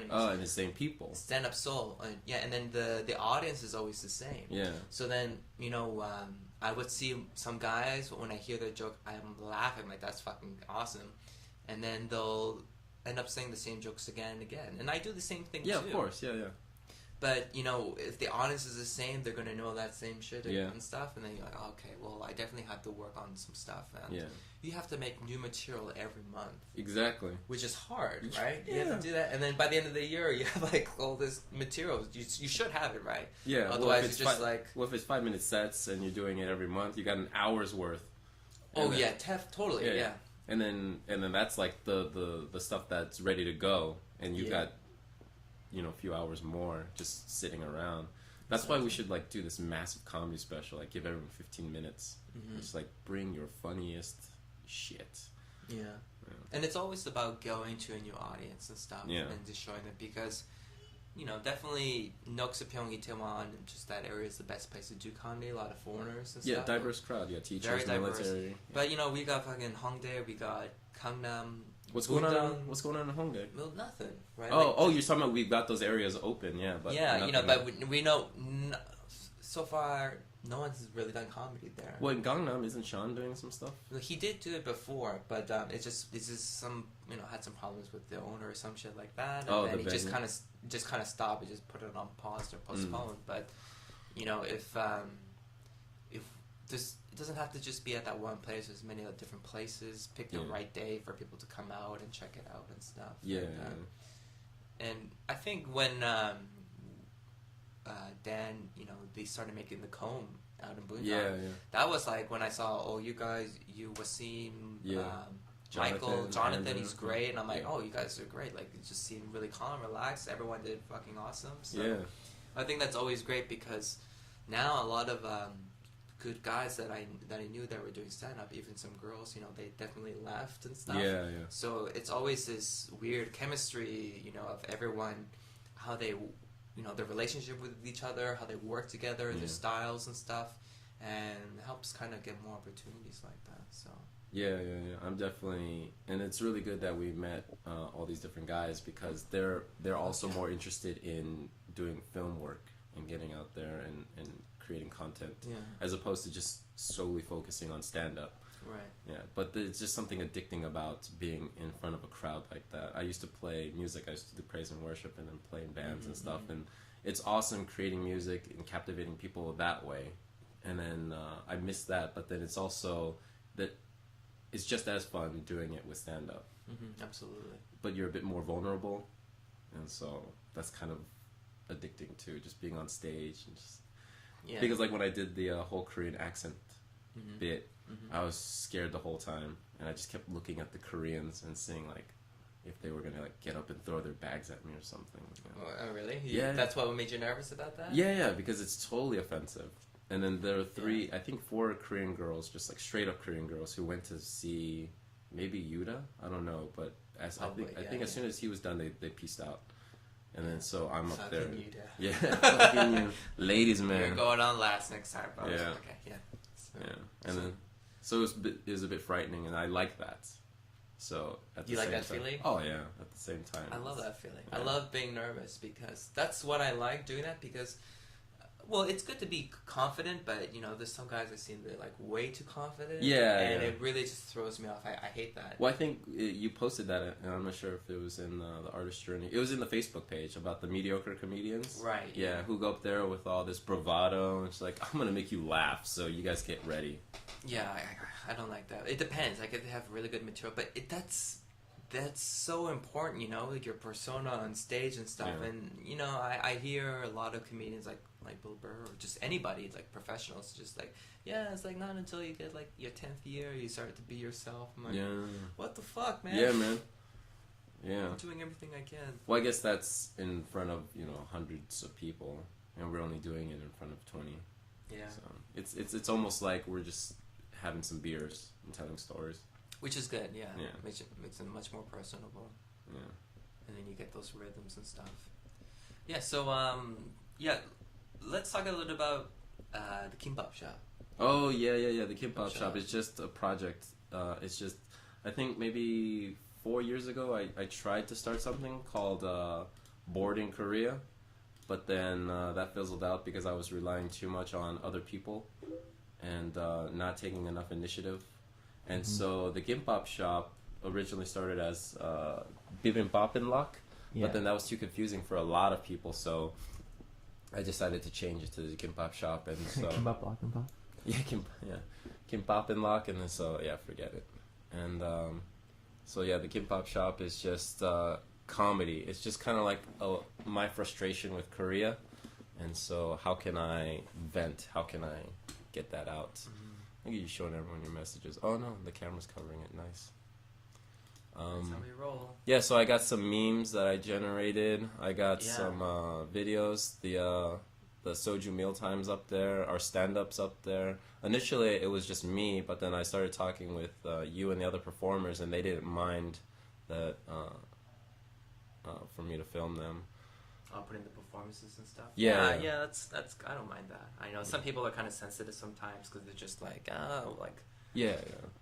Oh, and the same people. Stand Up Soul. And then the audience is always the same. Yeah. So then, you know, I would see some guys, when I hear their joke, I'm laughing like, that's fucking awesome. And then they'll end up saying the same jokes again and again. And I do the same thing too. Yeah, of course. Yeah. But, you know, if the audience is the same, they're going to know that same shit and stuff. And then you're like, oh, okay, well, I definitely have to work on some stuff. And you have to make new material every month. Exactly. Which is hard, right? Yeah. You have to do that. And then by the end of the year, you have, like, all this material. You should have it, right? Yeah. Otherwise, it's just like... Well, if it's 5-minute sets and you're doing it every month, you got an hour's worth. Oh, yeah. Totally, yeah. And then that's, like, the stuff that's ready to go. And you got... you know, a few hours more just sitting around. That's why we should like do this massive comedy special, like give everyone 15 minutes. Just like bring your funniest shit. Yeah. And it's always about going to a new audience and stuff and just showing them because, you know, definitely Noksapyeong, Itaewon, just that area is the best place to do comedy. A lot of foreigners and stuff. Yeah, diverse crowd. Yeah, teachers, military. But, you know, we got fucking Hongdae, we got Gangnam. What's going on in Hongdae? Well, nothing, right? Oh, you're talking about we've got those areas open, but you know, but we know so far no one's really done comedy there. Well, in Gangnam, isn't Sean doing some stuff? He did do it before, but it's just some, you know, had some problems with the owner or some shit like that, and then he just kind of stopped. He just put it on pause or postponed. But you know, if this, it doesn't have to just be at that one place. There's many other different places. Pick the right day for people to come out and check it out and stuff. Yeah. And I think when Dan, you know, they started making the comb out in Boonton. That was like when I saw, you guys, you Wasim, Jonathan, he's great, and I'm like, you guys are great. Like, it just seemed really calm, relaxed. Everyone did fucking awesome. So I think that's always great because now a lot of good guys that I knew that were doing stand-up, even some girls, you know, they definitely left and stuff. So it's always this weird chemistry, you know, of everyone, how they, you know, their relationship with each other, how they work together, their styles and stuff, and it helps kind of get more opportunities like that. So I'm definitely, and it's really good that we met all these different guys because they're also more interested in doing film work and getting out there and creating content as opposed to just solely focusing on stand-up. Right. Yeah, but there's just something addicting about being in front of a crowd like that. I used to play music. I used to do praise and worship and then play in bands and stuff. And it's awesome creating music and captivating people that way. And then I miss that, but then it's also that it's just as fun doing it with stand-up. Absolutely. But you're a bit more vulnerable. And so that's kind of addicting too, just being on stage and just... Yeah. Because like when I did the whole Korean accent bit, I was scared the whole time, and I just kept looking at the Koreans and seeing like if they were gonna like get up and throw their bags at me or something. You know? Oh, really? That's what made you nervous about that? Yeah, because it's totally offensive. And then there are I think 4 Korean girls, just like straight up Korean girls, who went to see maybe Yuta. I don't know, but I think as soon as he was done, they peaced out. And then so I'm up there. You, fucking you. Ladies, man. You're going on last next time, bro. Yeah. Okay, And then so it was a bit frightening, and I like that. So at the you like same that time, feeling? Oh yeah, at the same time. I love that feeling. I love being nervous because that's what I like doing that because Well, it's good to be confident, but you know, there's some guys I've seen that are like way too confident. Yeah, and yeah. it really just throws me off. I hate that. Well, I think you posted that, and I'm not sure if it was in the Artist Journey. It was in the Facebook page about the mediocre comedians. Right. Yeah, who go up there with all this bravado, and it's like, I'm gonna make you laugh, so you guys get ready. Yeah, I don't like that. It depends. Like if they have really good material, but that's so important, you know, like your persona on stage and stuff. Yeah. And you know, I hear a lot of comedians like Bill Burr or just anybody like professionals just like, yeah, it's like not until you get like your 10th year you start to be yourself. I'm like, Yeah. what the fuck, man? Yeah, man. Yeah. I'm doing everything I can. Well, I guess that's in front of, you know, hundreds of people, and we're only doing it in front of 20. Yeah. So it's almost like we're just having some beers and telling stories. Which is good, yeah. Yeah. Makes it much more personable. Yeah. And then you get those rhythms and stuff. Yeah, so, let's talk a little about the Kimbapshop. Oh, yeah. The Kimbapshop is just a project. It's just, I think maybe 4 years ago, I tried to start something called Board in Korea. But then that fizzled out because I was relying too much on other people and not taking enough initiative. And so the Kimbapshop originally started as Bibimbap and Luck, but then that was too confusing for a lot of people, so I decided to change it to the Kimbapshop. And so Kimbap, Lock, and Pop? Kimbap and Luck, and then so, forget it. And the Kimbapshop is just comedy. It's just kind of like my frustration with Korea, and so how can I vent? How can I get that out? Mm-hmm. I think you're showing everyone your messages. Oh no, the camera's covering it. Nice. That's how we roll. Yeah, so I got some memes that I generated. I got some videos. The Soju Meal Time's up there. Our stand-up's up there. Initially, it was just me, but then I started talking with you and the other performers, and they didn't mind that for me to film them. Putting the performances and stuff. Yeah. That's I don't mind that. I know some people are kind of sensitive sometimes because they're just like, Yeah.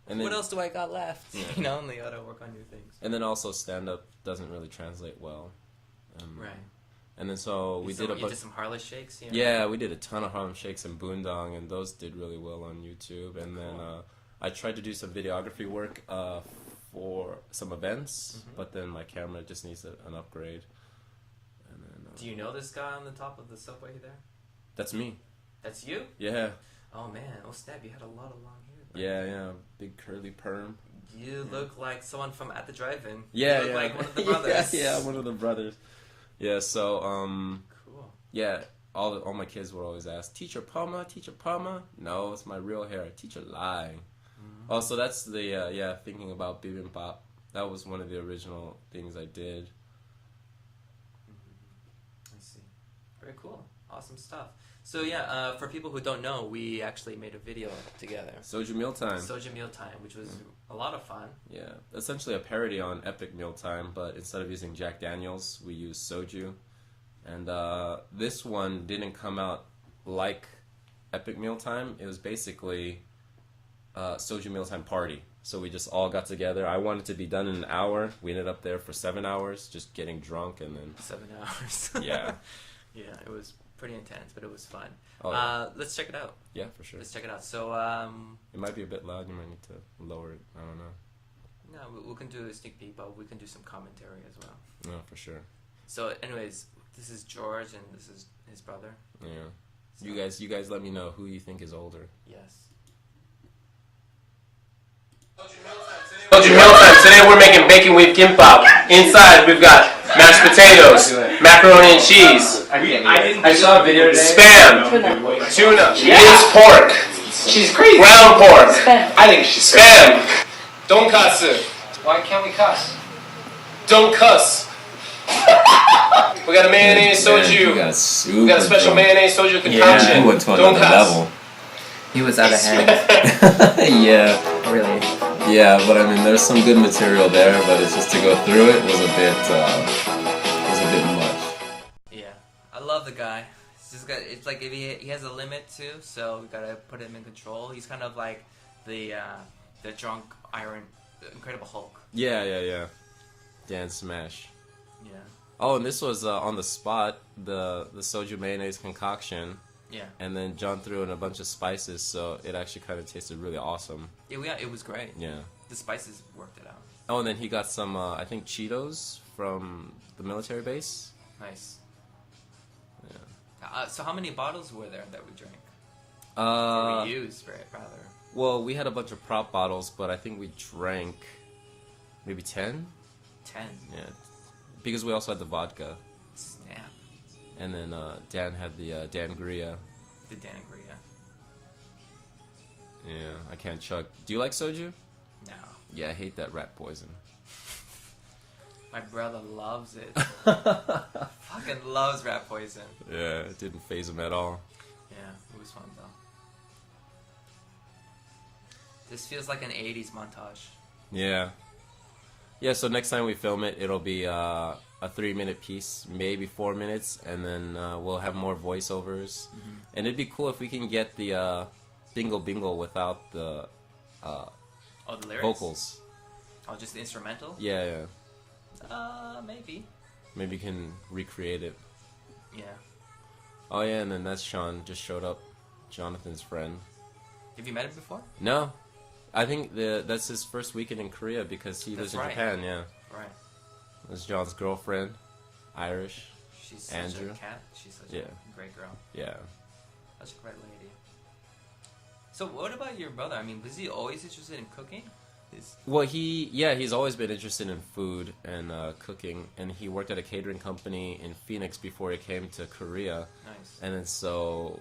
And what then, else do I got left? Yeah. You know, and they gotta work on new things. And then also stand-up doesn't really translate well. Right. And then so we did did some Harlem Shakes. You know? Yeah, we did a ton of Harlem Shakes and Boondong, and those did really well on YouTube. And then I tried to do some videography work for some events, but then my camera just needs an upgrade. And then, do you know this guy on the top of the subway there? That's me. That's you? Yeah. Oh man, oh snap! You had a lot of long hair. Yeah, big curly perm. You look like someone from At the Drive-In. Yeah, you look like one of the brothers. yeah, one of the brothers. Yeah, so cool. Yeah, all my kids would always ask, Teacher Palma? No, it's my real hair. Teacher lie. Mm-hmm. Oh, so that's the thinking about bibimbap. That was one of the original things I did. I see. Very cool. Awesome stuff. So for people who don't know, we actually made a video together. Soju Meal Time. Soju Meal Time, which was a lot of fun. Yeah, essentially a parody on Epic Meal Time, but instead of using Jack Daniels, we used soju. And this one didn't come out like Epic Meal Time. It was basically Soju Meal Time party. So we just all got together. I wanted to be done in an hour. We ended up there for 7 hours, just getting drunk, and then 7 hours. Yeah. Yeah, it was pretty intense, but it was fun. Oh, yeah. Let's check it out. Yeah, for sure. Let's check it out. So, it might be a bit loud. You might need to lower it. I don't know. No, we can do a sneak peek, but we can do some commentary as well. No, for sure. So, anyways, this is George, and this is his brother. Yeah. So, You guys let me know who you think is older. Yes. Soju Meal Time. Today we're making bacon with gimbap. Inside we've got mashed potatoes, macaroni and cheese, I saw a video today. spam, tuna, minced pork, She's crazy. ground pork, I think she's spam, donkatsu. Why can't we cuss? Don't cuss. We got a mayonnaise soju. We got a special mayonnaise soju concoction. He went to Don't another cuss. level. He was out of hand. Yeah, Really. yeah, but I mean, there's some good material there, but it's just to go through it was a bit much. Yeah, I love the guy. It's like if he has a limit too, so we gotta put him in control. He's kind of like the drunk Incredible Hulk. Yeah. Dan Smash. Yeah. Oh, and this was on the spot, the soju mayonnaise concoction. Yeah. And then John threw in a bunch of spices, so it actually kind of tasted really awesome. Yeah, it was great. Yeah. The spices worked it out. Oh, and then he got some, I think, Cheetos from the military base. Nice. Yeah. So how many bottles were there that we drank? Uh, Or we used, right, rather? Well, we had a bunch of prop bottles, but I think we drank maybe 10? 10. Yeah. Because we also had the vodka. Snap. And then Dan had the Dangria. The Dangria. Yeah, I can't chug. Do you like soju? No. Yeah, I hate that rat poison. My brother loves it. Fucking loves rat poison. Yeah, it didn't phase him at all. Yeah, it was fun though. This feels like an 80s montage. Yeah. Yeah, so next time we film it, it'll be a 3-minute piece, maybe 4 minutes, and then we'll have more voiceovers. Mm-hmm. And it'd be cool if we can get the bingle bingle without the The lyrics? vocals. Oh, just the instrumental? Yeah. Maybe. Maybe you can recreate it. Yeah. Oh yeah, and then that's Sean, just showed up. Jonathan's friend. Have you met him before? No. I think that's his first weekend in Korea because he lives in right. Japan, yeah. Right. That's John's girlfriend, Irish. She's such Andrew. a cat. She's such Yeah. a great girl. Yeah. Such a great lady. So what about your brother? I mean, was he always interested in cooking? Well, he's always been interested in food and cooking, and he worked at a catering company in Phoenix before he came to Korea. Nice. And then so,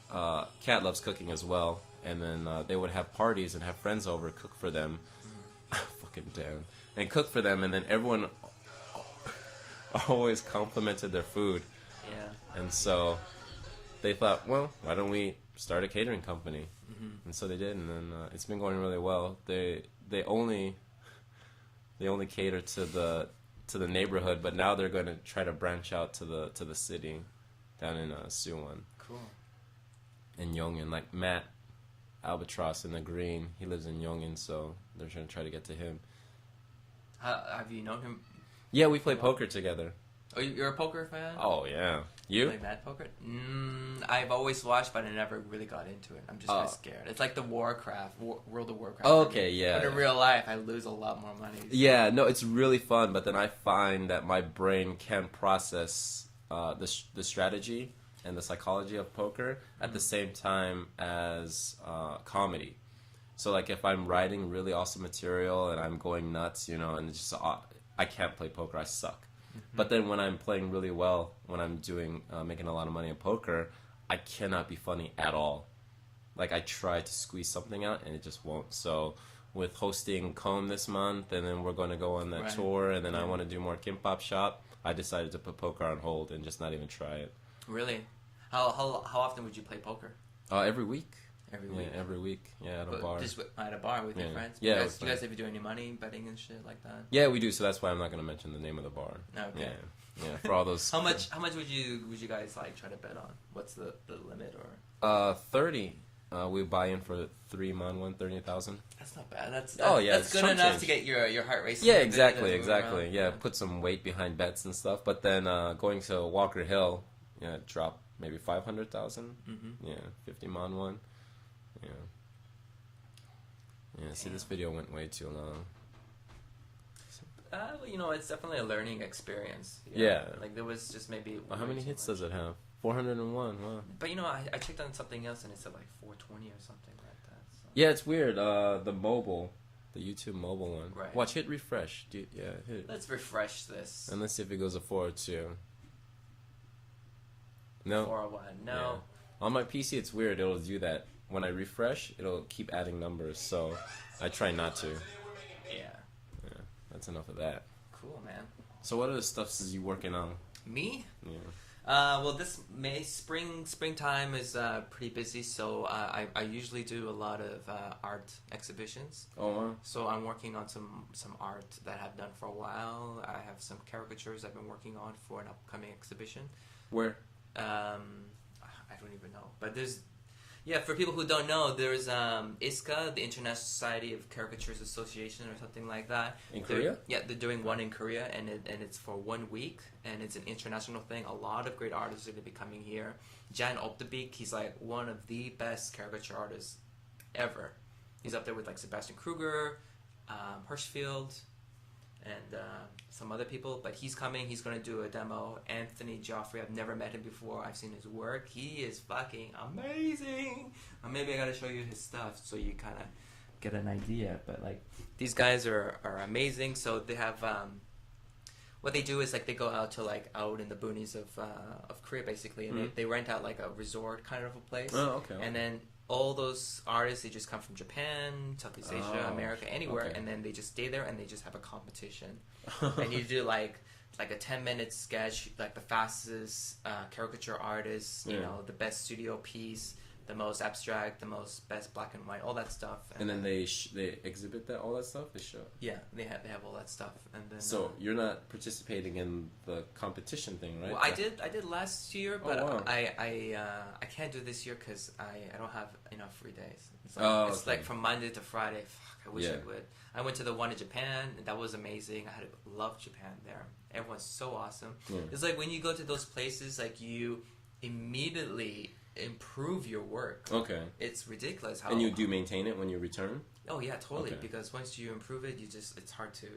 Kat loves cooking as well, and then they would have parties and have friends over, cook for them. Fucking damn. And cook for them, and then everyone always complimented their food. Yeah. And so they thought, well, why don't we start a catering company? Mm-hmm. And so they did, and then it's been going really well. They only cater to the neighborhood, but now they're going to try to branch out to the city, down in Suwon. Cool. In Yongin, like Matt Albatross in the green, he lives in Yongin, so they're trying to try to get to him. Have you known him? Yeah, we play poker together. Oh, you're a poker fan? Oh yeah, you? Play mad poker? I've always watched, but I never really got into it. I'm just kind of scared. It's like the Warcraft, World of Warcraft. Oh, okay, yeah. But in real life, I lose a lot more money. So. Yeah, no, it's really fun, but then I find that my brain can process the strategy and the psychology of poker at the same time as comedy. So, like, if I'm writing really awesome material and I'm going nuts, and it's just I can't play poker. I suck. But then when I'm playing really well, when I'm doing making a lot of money in poker, I cannot be funny at all. Like, I try to squeeze something out and it just won't. So with hosting Comb this month, and then we're going to go on that tour, and then I want to do more Kimbapshop, I decided to put poker on hold and just not even try it. Really? How often would you play poker? Every week. Every week? Yeah, every week. Yeah, at a bar. Just at a bar with your friends? Yeah. You guys ever do any money betting and shit like that? Yeah, we do. So that's why I'm not going to mention the name of the bar. Okay. Yeah. For all those. How much would you guys like try to bet on? What's the limit or? 30. We buy in for 3 man 30,000. That's not bad. That's it's good enough to get your heart racing. Yeah, exactly. Yeah, put some weight behind bets and stuff. But then going to Walker Hill, drop maybe 500,000. Mm-hmm. Yeah, 50 man 1. Yeah. Yeah. See, this video went way too long. It's definitely a learning experience. Yeah. Like there was just maybe. How many hits does it have? 401. Wow. But I checked on something else and it said like 420 or something like that. So. Yeah, it's weird. The YouTube mobile one. Right. Watch, hit refresh. Hit it. Let's refresh this. And let's see if it goes to 402. No. 401. No. Yeah. On my PC, it's weird. It'll do that. When I refresh, it'll keep adding numbers. So I try not to. Yeah. That's enough of that. Cool, man. So what other stuffs is you working on? Me? Yeah. Well, this springtime is pretty busy, so I usually do a lot of art exhibitions. Oh, wow. So I'm working on some art that I've done for a while. I have some caricatures I've been working on for an upcoming exhibition. Where? I don't even know, but Yeah, for people who don't know, there's ISCA, the International Society of Caricatures Association, or something like that. In Korea? Yeah, they're doing one in Korea, and it's for 1 week, and it's an international thing. A lot of great artists are going to be coming here. Jan Optebeek, he's like one of the best caricature artists ever. He's up there with like Sebastian Kruger, Hirschfeld, and some other people, but he's coming. He's going to do a demo. Anthony Joffrey, I've never met him before. I've seen his work. He is fucking amazing. Maybe I got to show you his stuff so you kind of get an idea. But like, these guys are amazing. So they have what they do is like they go out to like out in the boonies of Korea basically, and they rent out like a resort kind of a place. Oh, okay. And then all those artists, they just come from Japan, Southeast Asia, America, anywhere, and then they just stay there and they just have a competition. And you do like a 10-minute sketch, like the fastest caricature artist, you know, the best studio piece, the most abstract, the most best black and white, all that stuff. And then they exhibit that, all that stuff. They show. Yeah, they have all that stuff, and then. So you're not participating in the competition thing, right? Well, I did last year, but wow. I can't do this year because I don't have enough free days. It's like, it's like from Monday to Friday. Fuck, I wish I would. I went to the one in Japan, and that was amazing. I loved Japan there. Everyone's so awesome. Yeah. It's like when you go to those places, like you immediately improve your work. Okay. It's ridiculous how. And you do maintain it when you return? Oh yeah, totally. Okay. Because once you improve it, it's hard to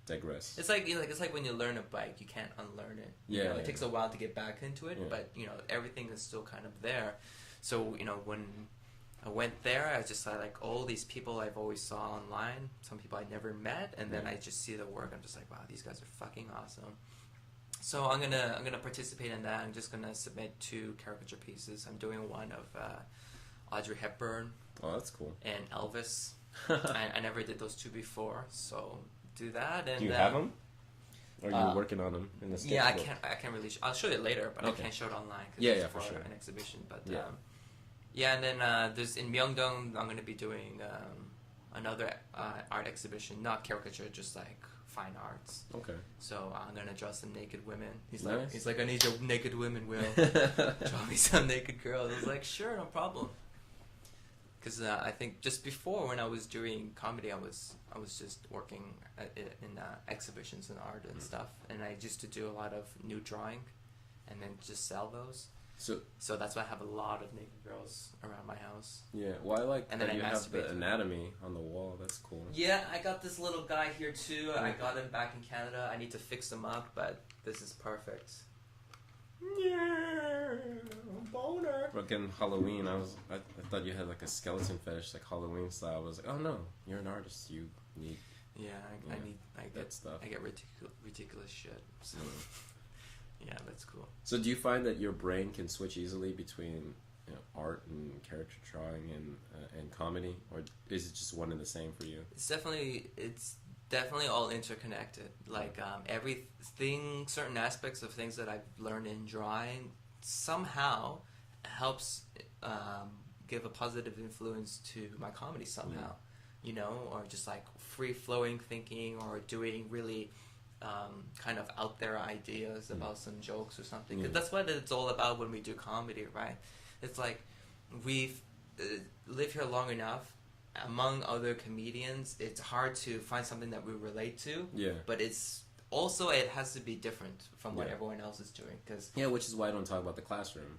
digress. It's like it's like when you learn a bike, you can't unlearn it. Yeah. You know, it takes a while to get back into it, but you know everything is still kind of there. So you know when I went there, I just saw like all these people I've always saw online, some people I never met, and then I just see the work. I'm just like, wow, these guys are fucking awesome. So I'm gonna participate in that. I'm just gonna submit 2 caricature pieces. I'm doing one of Audrey Hepburn. Oh, that's cool. And Elvis. I never did those 2 before, so do that. And do you have them? Or are you working on them in the sketchbook? Yeah, I can't really. I'll show it later, but I can't show it online. Yeah, for sure. An exhibition, but and then there's in Myeongdong. I'm gonna be doing another art exhibition, not caricature, just like fine arts. Okay. So I'm gonna draw some naked women. He's like, I need your naked women, Will. Draw me some naked girls. I was like, sure, no problem. Because I think just before when I was doing comedy, I was just working in exhibitions and art and stuff, and I used to do a lot of nude drawing, and then just sell those. So that's why I have a lot of naked girls around my house. Yeah, well, I like and that then you have the anatomy on the wall. That's cool. Yeah, I got this little guy here too. I got him back in Canada. I need to fix him up, but this is perfect. Yeah, boner. Fucking Halloween, I thought you had like a skeleton fetish, like Halloween style. I was like, oh no, you're an artist. You need. Yeah, I get stuff. I get ridiculous shit. So. Yeah, that's cool. So do you find that your brain can switch easily between art and character drawing and comedy, or is it just one and the same for you? It's definitely all interconnected. Like everything, certain aspects of things that I've learned in drawing somehow helps give a positive influence to my comedy somehow. You know, or just like free-flowing thinking, or doing really kind of out there ideas about some jokes or something. 'Cause that's what it's all about when we do comedy, right? It's like we've lived here long enough. Among other comedians, it's hard to find something that we relate to. Yeah. But it's also, it has to be different from what everyone else is doing. Which is why I don't talk about the classroom.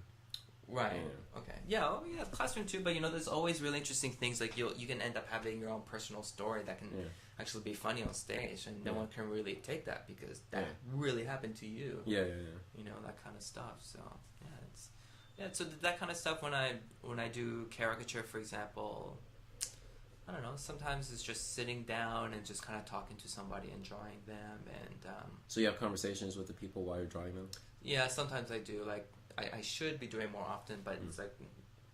Right. Yeah. Okay. Yeah. Classroom too. But there's always really interesting things. Like you can end up having your own personal story that can actually be funny on stage, and no one can really take that because that really happened to you. Yeah. You know, that kind of stuff. So so that kind of stuff when I do caricature, for example, I don't know. Sometimes it's just sitting down and just kind of talking to somebody and drawing them, and. So you have conversations with the people while you're drawing them? Yeah, sometimes I do. Like I should be doing more often, but it's like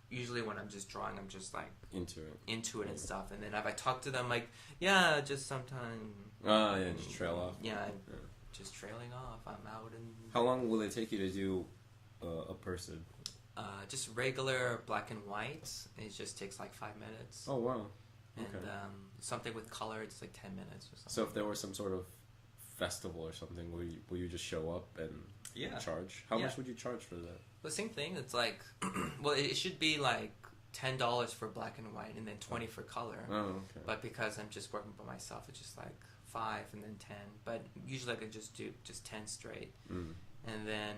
usually when I'm just drawing, I'm just like into it and stuff. And then if I talk to them, like just sometime. Just trail off. Just trailing off. I'm out and. How long will it take you to do a person? Just regular black and white. It just takes like 5 minutes. Oh wow. And something with color, it's like 10 minutes or something. So if there were some sort of festival or something, will you just show up and charge? How much would you charge for that? The same thing. It's like, well, it should be like $10 for black and white, and then 20 for color. Oh, okay. But because I'm just working by myself, it's just like 5 and then 10. But usually I could just do just 10 straight, and then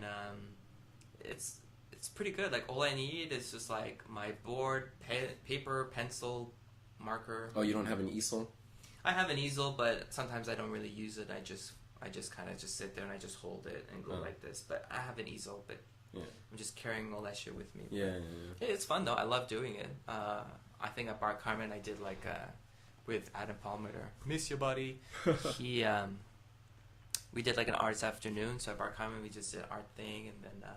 it's pretty good. Like all I need is just like my board, paper, pencil, marker. Oh, you don't have an easel? I have an easel, but sometimes I don't really use it. I just kind of just sit there and I just hold it and go like this. But I have an easel, but I'm just carrying all that shit with me. Yeah. It's fun though. I love doing it. I think at Bar Carmen I did like with Adam Palmer. Miss you, buddy. He we did like an arts afternoon. So at Bar Carmen we just did an art thing, and then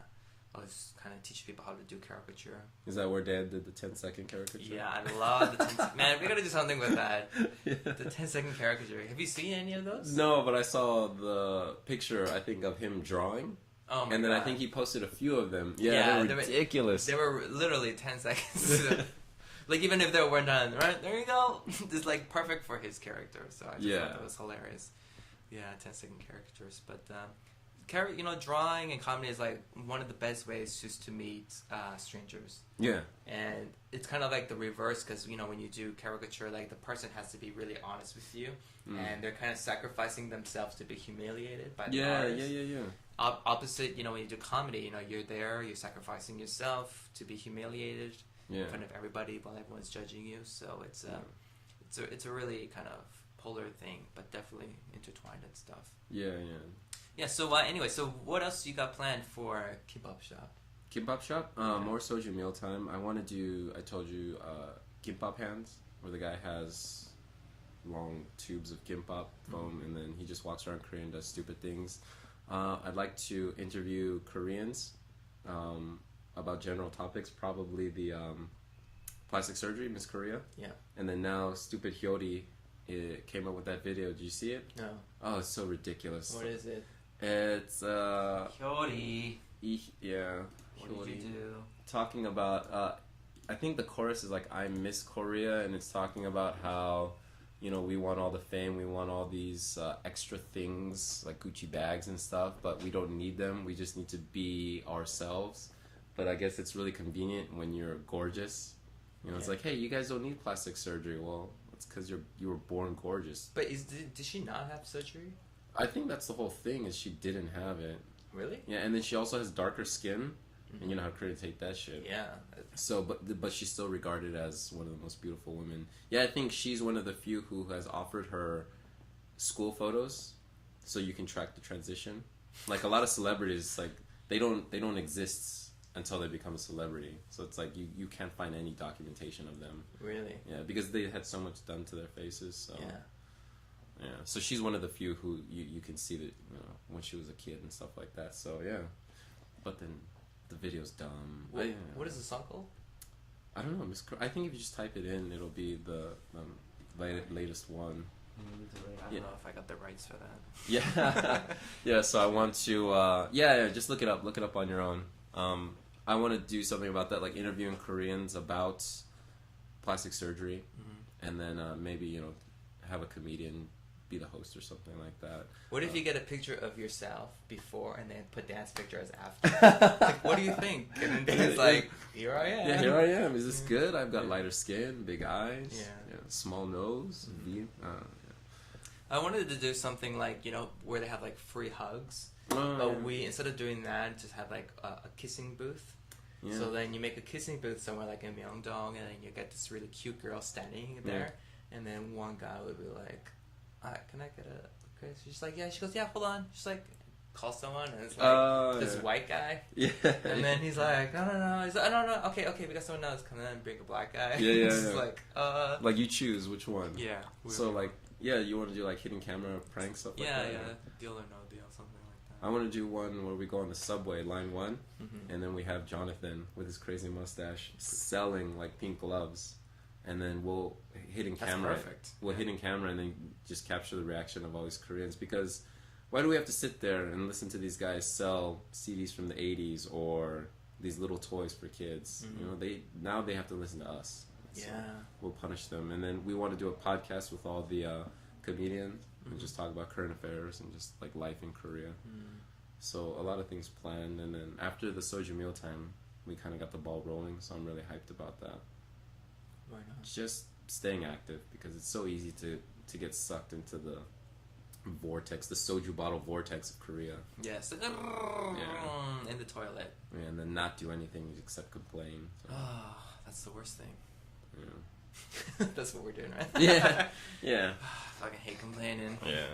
I was kind of teaching people how to do caricature. Is that where Dad did the 10-second caricature? Yeah, I love the 10 Man, we gotta do something with that. The 10-second caricature. Have you seen any of those? No, but I saw the picture, I think, of him drawing. Oh my And then God. I think he posted a few of them. Yeah, they're ridiculous. They were literally 10 seconds. Like, even if they were done, right? There you go. It's like perfect for his character. So I just thought that was hilarious. Yeah, 10-second caricatures. But, drawing and comedy is like one of the best ways just to meet strangers. Yeah. And it's kind of like the reverse, because when you do caricature, like the person has to be really honest with you, and they're kind of sacrificing themselves to be humiliated by the artist. Yeah. Opposite, when you do comedy, you're there, you're sacrificing yourself to be humiliated in front of everybody while everyone's judging you. So it's a really kind of polar thing, but definitely intertwined and stuff. Yeah. So anyway, so what else you got planned for Kimbapshop? Kimbapshop? More Soju Meal Time. I want to do, I told you, kimbap hands, where the guy has long tubes of kimbap foam, and then he just walks around Korea and does stupid things. I'd like to interview Koreans about general topics, probably the plastic surgery, Miss Korea. Yeah. And then now Stupid Hyori came up with that video. Did you see it? No. Oh, it's so ridiculous. What is it? It's Hyori. yeah. What did you do? Talking about I think the chorus is like I miss Korea, and it's talking about how we want all the fame, we want all these extra things like Gucci bags and stuff, but we don't need them. We just need to be ourselves. But I guess it's really convenient when you're gorgeous. It's like, hey, you guys don't need plastic surgery. Well, it's because you were born gorgeous. But did she not have surgery? I think that's the whole thing, is she didn't have it. Really? Yeah, and then she also has darker skin, and you know how Koreans hate that shit. Yeah. So, but she's still regarded as one of the most beautiful women. Yeah, I think she's one of the few who has offered her school photos, so you can track the transition. Like a lot of celebrities, like they don't exist until they become a celebrity. So it's like you can't find any documentation of them. Really? Yeah, because they had so much done to their faces. So yeah. So she's one of the few who you can see that when she was a kid and stuff like that. So yeah, but then the video's dumb. What is the song called? I don't know. I think if you just type it in, it'll be the latest one. I don't know if I got the rights for that. Yeah, yeah. So I want to. Just look it up. Look it up on your own. I want to do something about that, like interviewing Koreans about plastic surgery, and then maybe have a comedian be the host or something like that. What if you get a picture of yourself before and then put Dan's picture as after? Like, what do you think? And then Dan's like, here I am. Yeah, here I am. Is this good? I've got lighter skin, big eyes, small nose. I wanted to do something like, where they have like free hugs. But we, instead of doing that, just have like a kissing booth. Yeah. So then you make a kissing booth somewhere like in Myeongdong, and then you get this really cute girl standing there, and then one guy would be like, can I get a kiss? She's like, yeah. She goes, yeah, hold on. She's like, call someone, and it's like this white guy. Yeah. And then he's like, no. He's like, no. Okay, we got someone else. Come in and bring a black guy. Yeah. It's like you choose which one. Yeah. So like, you want to do like hidden camera pranks, stuff like that? Yeah. Deal or no deal, something like that. I want to do one where we go on the subway, line 1, and then we have Jonathan with his crazy mustache selling like pink gloves, and then we'll hidden camera. That's perfect. We'll hidden camera and then just capture the reaction of all these Koreans, because why do we have to sit there and listen to these guys sell CDs from the 80s or these little toys for kids? They have to listen to us. So we'll punish them, and then we want to do a podcast with all the comedians and just talk about current affairs and just like life in Korea. So a lot of things planned, and then after the Soju Meal Time, we kind of got the ball rolling. So I'm really hyped about that. Why not? Just staying active, because it's so easy to get sucked into the vortex, the soju bottle vortex of Korea. Yes. In the toilet. Yeah, and then not do anything except complain. So, Oh, that's the worst thing. yeah. That's what we're doing, right? Yeah. Yeah. I fucking hate complaining. Yeah.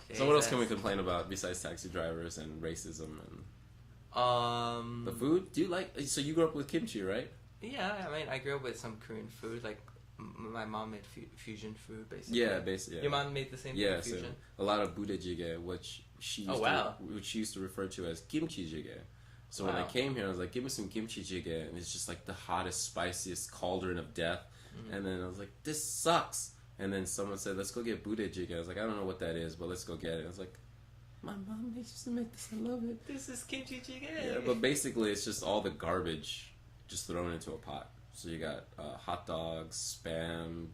Okay, So what else can we complain about besides taxi drivers and racism and the food? Do you like? So you grew up with kimchi, right? Yeah, I mean, I grew up with some Korean food. Like, my mom made fusion food, basically. Yeah, basically. Yeah. Your mom made the same Yeah, fusion? so a lot of budae jjigae, which she used to refer to as kimchi jjigae. So when I came here, I was like, give me some kimchi jjigae, and it's just like the hottest, spiciest cauldron of death. And then I was like, this sucks. And then someone said, let's go get budae jjigae. I was like, I don't know what that is, but let's go get it. I was like, my mom used to make this. I love it. This is kimchi jjigae. Yeah, but basically it's just all the garbage just thrown into a pot. So you got hot dogs, spam,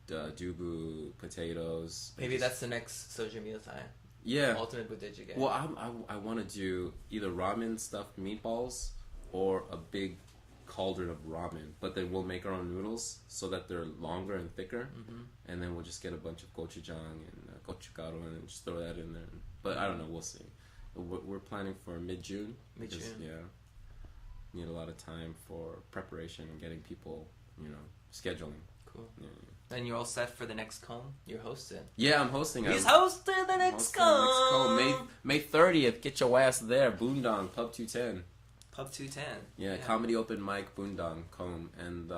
dubu, potatoes. Maybe that's the next Soju Meal Time. Yeah. Ultimate budae jjigae. Well, I want to do either ramen stuffed meatballs or a big cauldron of ramen, but then we'll make our own noodles so that they're longer and thicker, and then we'll just get a bunch of gochujang and gochugaru and just throw that in there. But I don't know, we'll see. We're planning for mid-June. Mid-June. Yeah. Need a lot of time for preparation and getting people, scheduling. Cool. Yeah. And you're all set for the next con? You're hosting. Yeah, I'm hosting. He's hosting the next con. May 30th. Get your ass there. Boondong, Pub 210. Pub 210. Yeah, comedy open mic, Boondong, Combe. And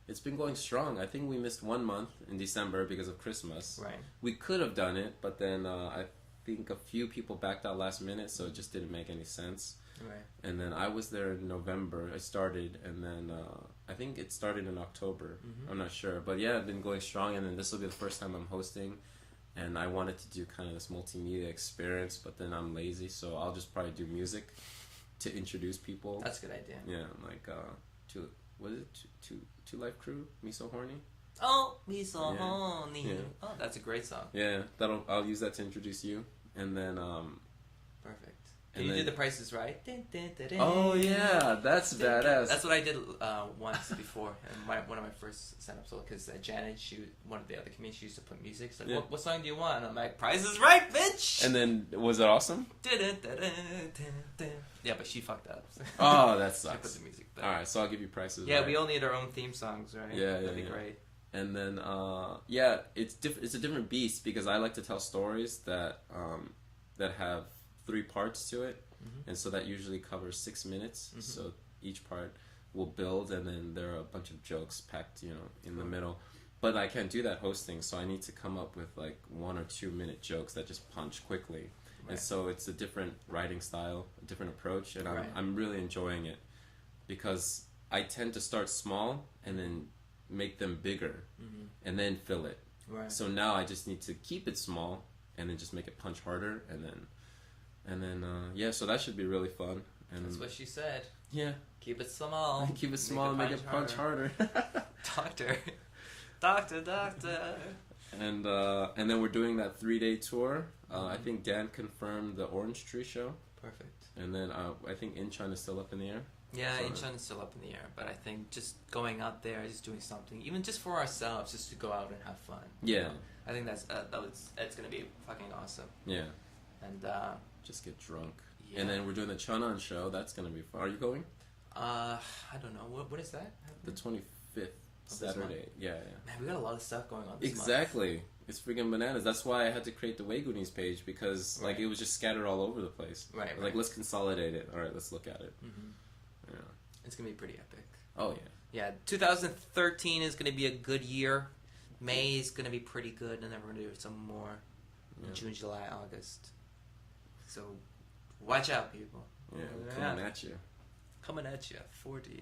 it's been going strong. I think we missed 1 month in December because of Christmas. Right. We could have done it, but then I think a few people backed out last minute, so it just didn't make any sense. Right. And then I was there in November. I started, and then I think it started in October. I'm not sure. But yeah, I've been going strong, and then this will be the first time I'm hosting. And I wanted to do kind of this multimedia experience, but then I'm lazy, so I'll just probably do music to introduce people. That's a good idea. Yeah, like, Two Life Crew? Me So Horny? Oh, me so horny. Yeah. Oh, that's a great song. Yeah, I'll use that to introduce you. And then, Perfect. and Can you then- do The Price is Right? oh yeah, that's badass. That's what I did once before, and one of my first stand-ups. Because Janet, one of the other comedians, she used to put music. She's like, Yeah. what song do you want? And I'm like, Price is Right, bitch! And then, was it awesome? Yeah, but she fucked up. Oh, that She put sucks. the music there. Alright, so I'll give you prices. Yeah, right? we all need our own theme songs, right? Yeah, That'd be yeah. great. And then, it's a different beast because I like to tell stories that have 3 parts to it, and so that usually covers 6 minutes. So each part will build, and then there are a bunch of jokes packed, in the middle. But I can't do that hosting, so I need to come up with like 1 or 2 minute jokes that just punch quickly. And so it's a different writing style, a different approach, and I'm really enjoying it because I tend to start small and then make them bigger and then fill it. Right. So now I just need to keep it small and then just make it punch harder and then so that should be really fun. And That's what she said. yeah, Keep it small. keep it small and make it punch harder. Doctor. And then we're doing that 3-day tour. I think Dan confirmed the Orange Tree show, Perfect. and then I think Incheon is still up in the air. Yeah, So- Incheon is still up in the air, but I think just going out there, just doing something, even just for ourselves, just to go out and have fun. Yeah. I think it's gonna be fucking awesome. Yeah, And just get drunk. yeah. And then we're doing the Cheonan show. That's gonna be fun. Are you going? I don't know what is that? The 25th Of this Saturday. Yeah. Man, we got a lot of stuff going on this month. Exactly. It's freaking bananas. That's why I had to create the Waygoonies page because like Right. it was just scattered all over the place. Right. Like let's consolidate it. All right, let's look at it. Yeah. It's gonna be pretty epic. Oh yeah. Yeah, 2013 is gonna be a good year. May is gonna be pretty good, and then we're gonna do some more in Yeah. June, July, August. So watch out, people. Yeah. Yeah. Coming at you. Coming at you, 4D.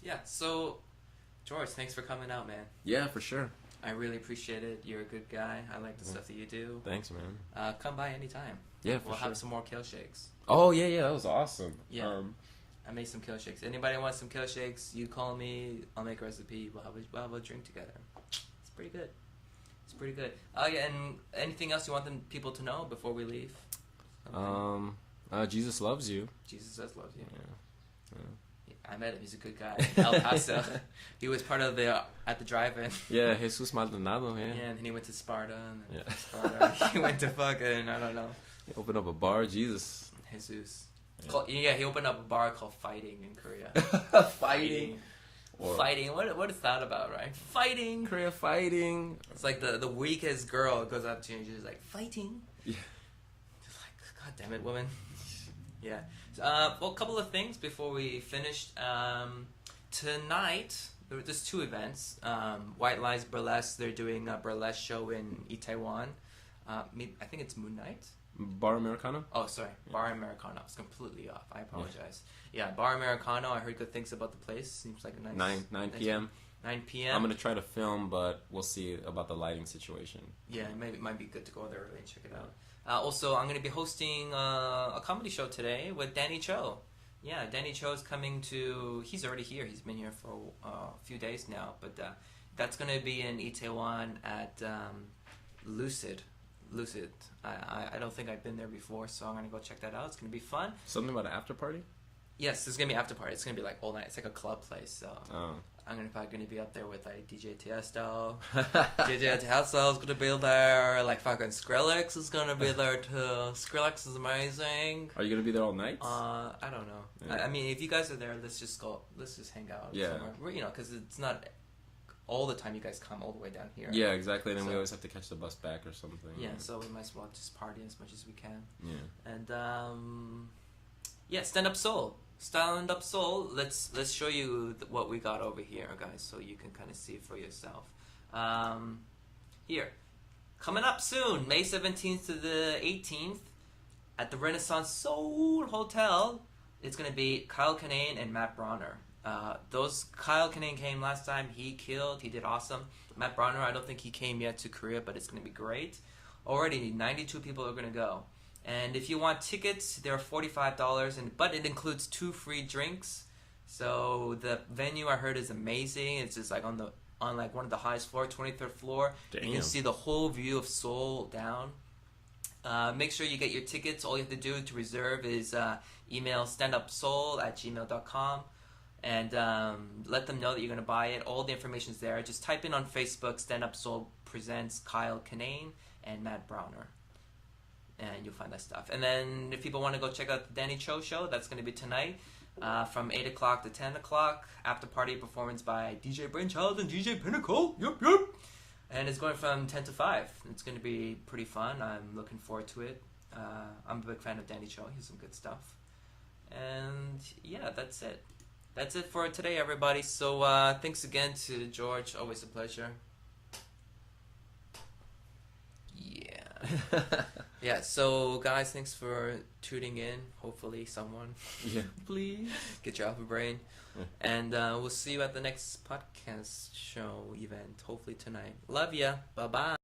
Yeah. So, George, thanks for coming out, man. Yeah, for sure. I really appreciate it. You're a good guy. I like the stuff that you do. Thanks, man. Come by anytime. Yeah, for We'll sure. have some more kale shakes. Oh yeah, that was awesome. Yeah. I made some kale shakes. Anybody wants some kale shakes, you call me. I'll make a recipe. We'll have a drink together. It's pretty good. It's pretty good. Yeah, and anything else you want people to know before we leave? Jesus loves you. Jesus does love you. Yeah. I met him. He's a good guy. El Paso. He was part of the at the drive-in. Yeah, Jesus Maldonado, yeah. Yeah, and then he went to Sparta. And then Yeah. Sparta. He went to fucking, I don't know. He opened up a bar, Jesus. Jesus. Yeah. He opened up a bar called Fighting in Korea. Fighting. Or Fighting. What is that about, right? Fighting. Korea fighting. It's like the weakest girl goes up to you and she's like, fighting. Yeah. Just like, God damn it, woman. Yeah. Well, a couple of things before we finish. Tonight, there's two events. White Lies Burlesque, they're doing a burlesque show in Itaewon. I think it's Moon Night. Bar Americano? Oh, sorry. Bar Americano. I was completely off. I apologize. Yeah, Bar Americano. I heard good things about the place. Seems like a nice... 9 p.m. 9 p.m. I'm going to try to film, but we'll see about the lighting situation. Yeah, it might be good to go there early and check it out. Also, I'm going to be hosting a comedy show today with Danny Cho. Yeah, Danny Cho is coming to... He's already here. He's been here for a few days now. But that's going to be in Itaewon at Lucid. I don't think I've been there before, so I'm going to go check that out. It's going to be fun. Something about an after party? Yes, there's going to be after party. It's going to be like all night. It's like a club place, so... Oh. I'm probably going to be up there with like DJ Tiesto. DJ Tiesto is going to be there. Like fucking Skrillex is going to be there too. Skrillex is amazing. Are you going to be there all night? I don't know. Yeah. I mean, if you guys are there, let's just hang out somewhere. Because it's not all the time you guys come all the way down here. Yeah, exactly. And then we always have to catch the bus back or something. Yeah, so we might as well just party as much as we can. Yeah. And Stand Up Soul. Stand Up Soul. Let's show you what we got over here, guys, so you can kind of see for yourself. Here, coming up soon, May 17th to the 18th, at the Renaissance Seoul Hotel. It's gonna be Kyle Kinane and Matt Bronner. Kyle Kinane came last time. He killed. He did awesome. Matt Bronner, I don't think he came yet to Korea, but it's gonna be great. Already, 92 people are gonna go. And if you want tickets, they're $45, but it includes 2 free drinks. So the venue I heard is amazing. It's just like on like one of the highest floor, 23rd floor. Damn. You can see the whole view of Seoul down. Make sure you get your tickets. All you have to do to reserve is email standupseoul@gmail.com and let them know that you're going to buy it. All the information's there. Just type in on Facebook, Stand Up Seoul presents Kyle Kinane and Matt Browner. And you'll find that stuff. And then if people want to go check out the Danny Cho show, that's going to be tonight from 8 o'clock to 10 o'clock. After party performance by DJ Brainchild and DJ Pinnacle. Yup. And it's going from 10 to 5. It's going to be pretty fun. I'm looking forward to it. I'm a big fan of Danny Cho. He has some good stuff. And yeah, that's it. That's it for today, everybody. So thanks again to George. Always a pleasure. Yeah. Yeah, so guys, thanks for tuning in. Hopefully someone Please get your alpha brain. And we'll see you at the next podcast show event, hopefully tonight. Love ya. Bye-bye.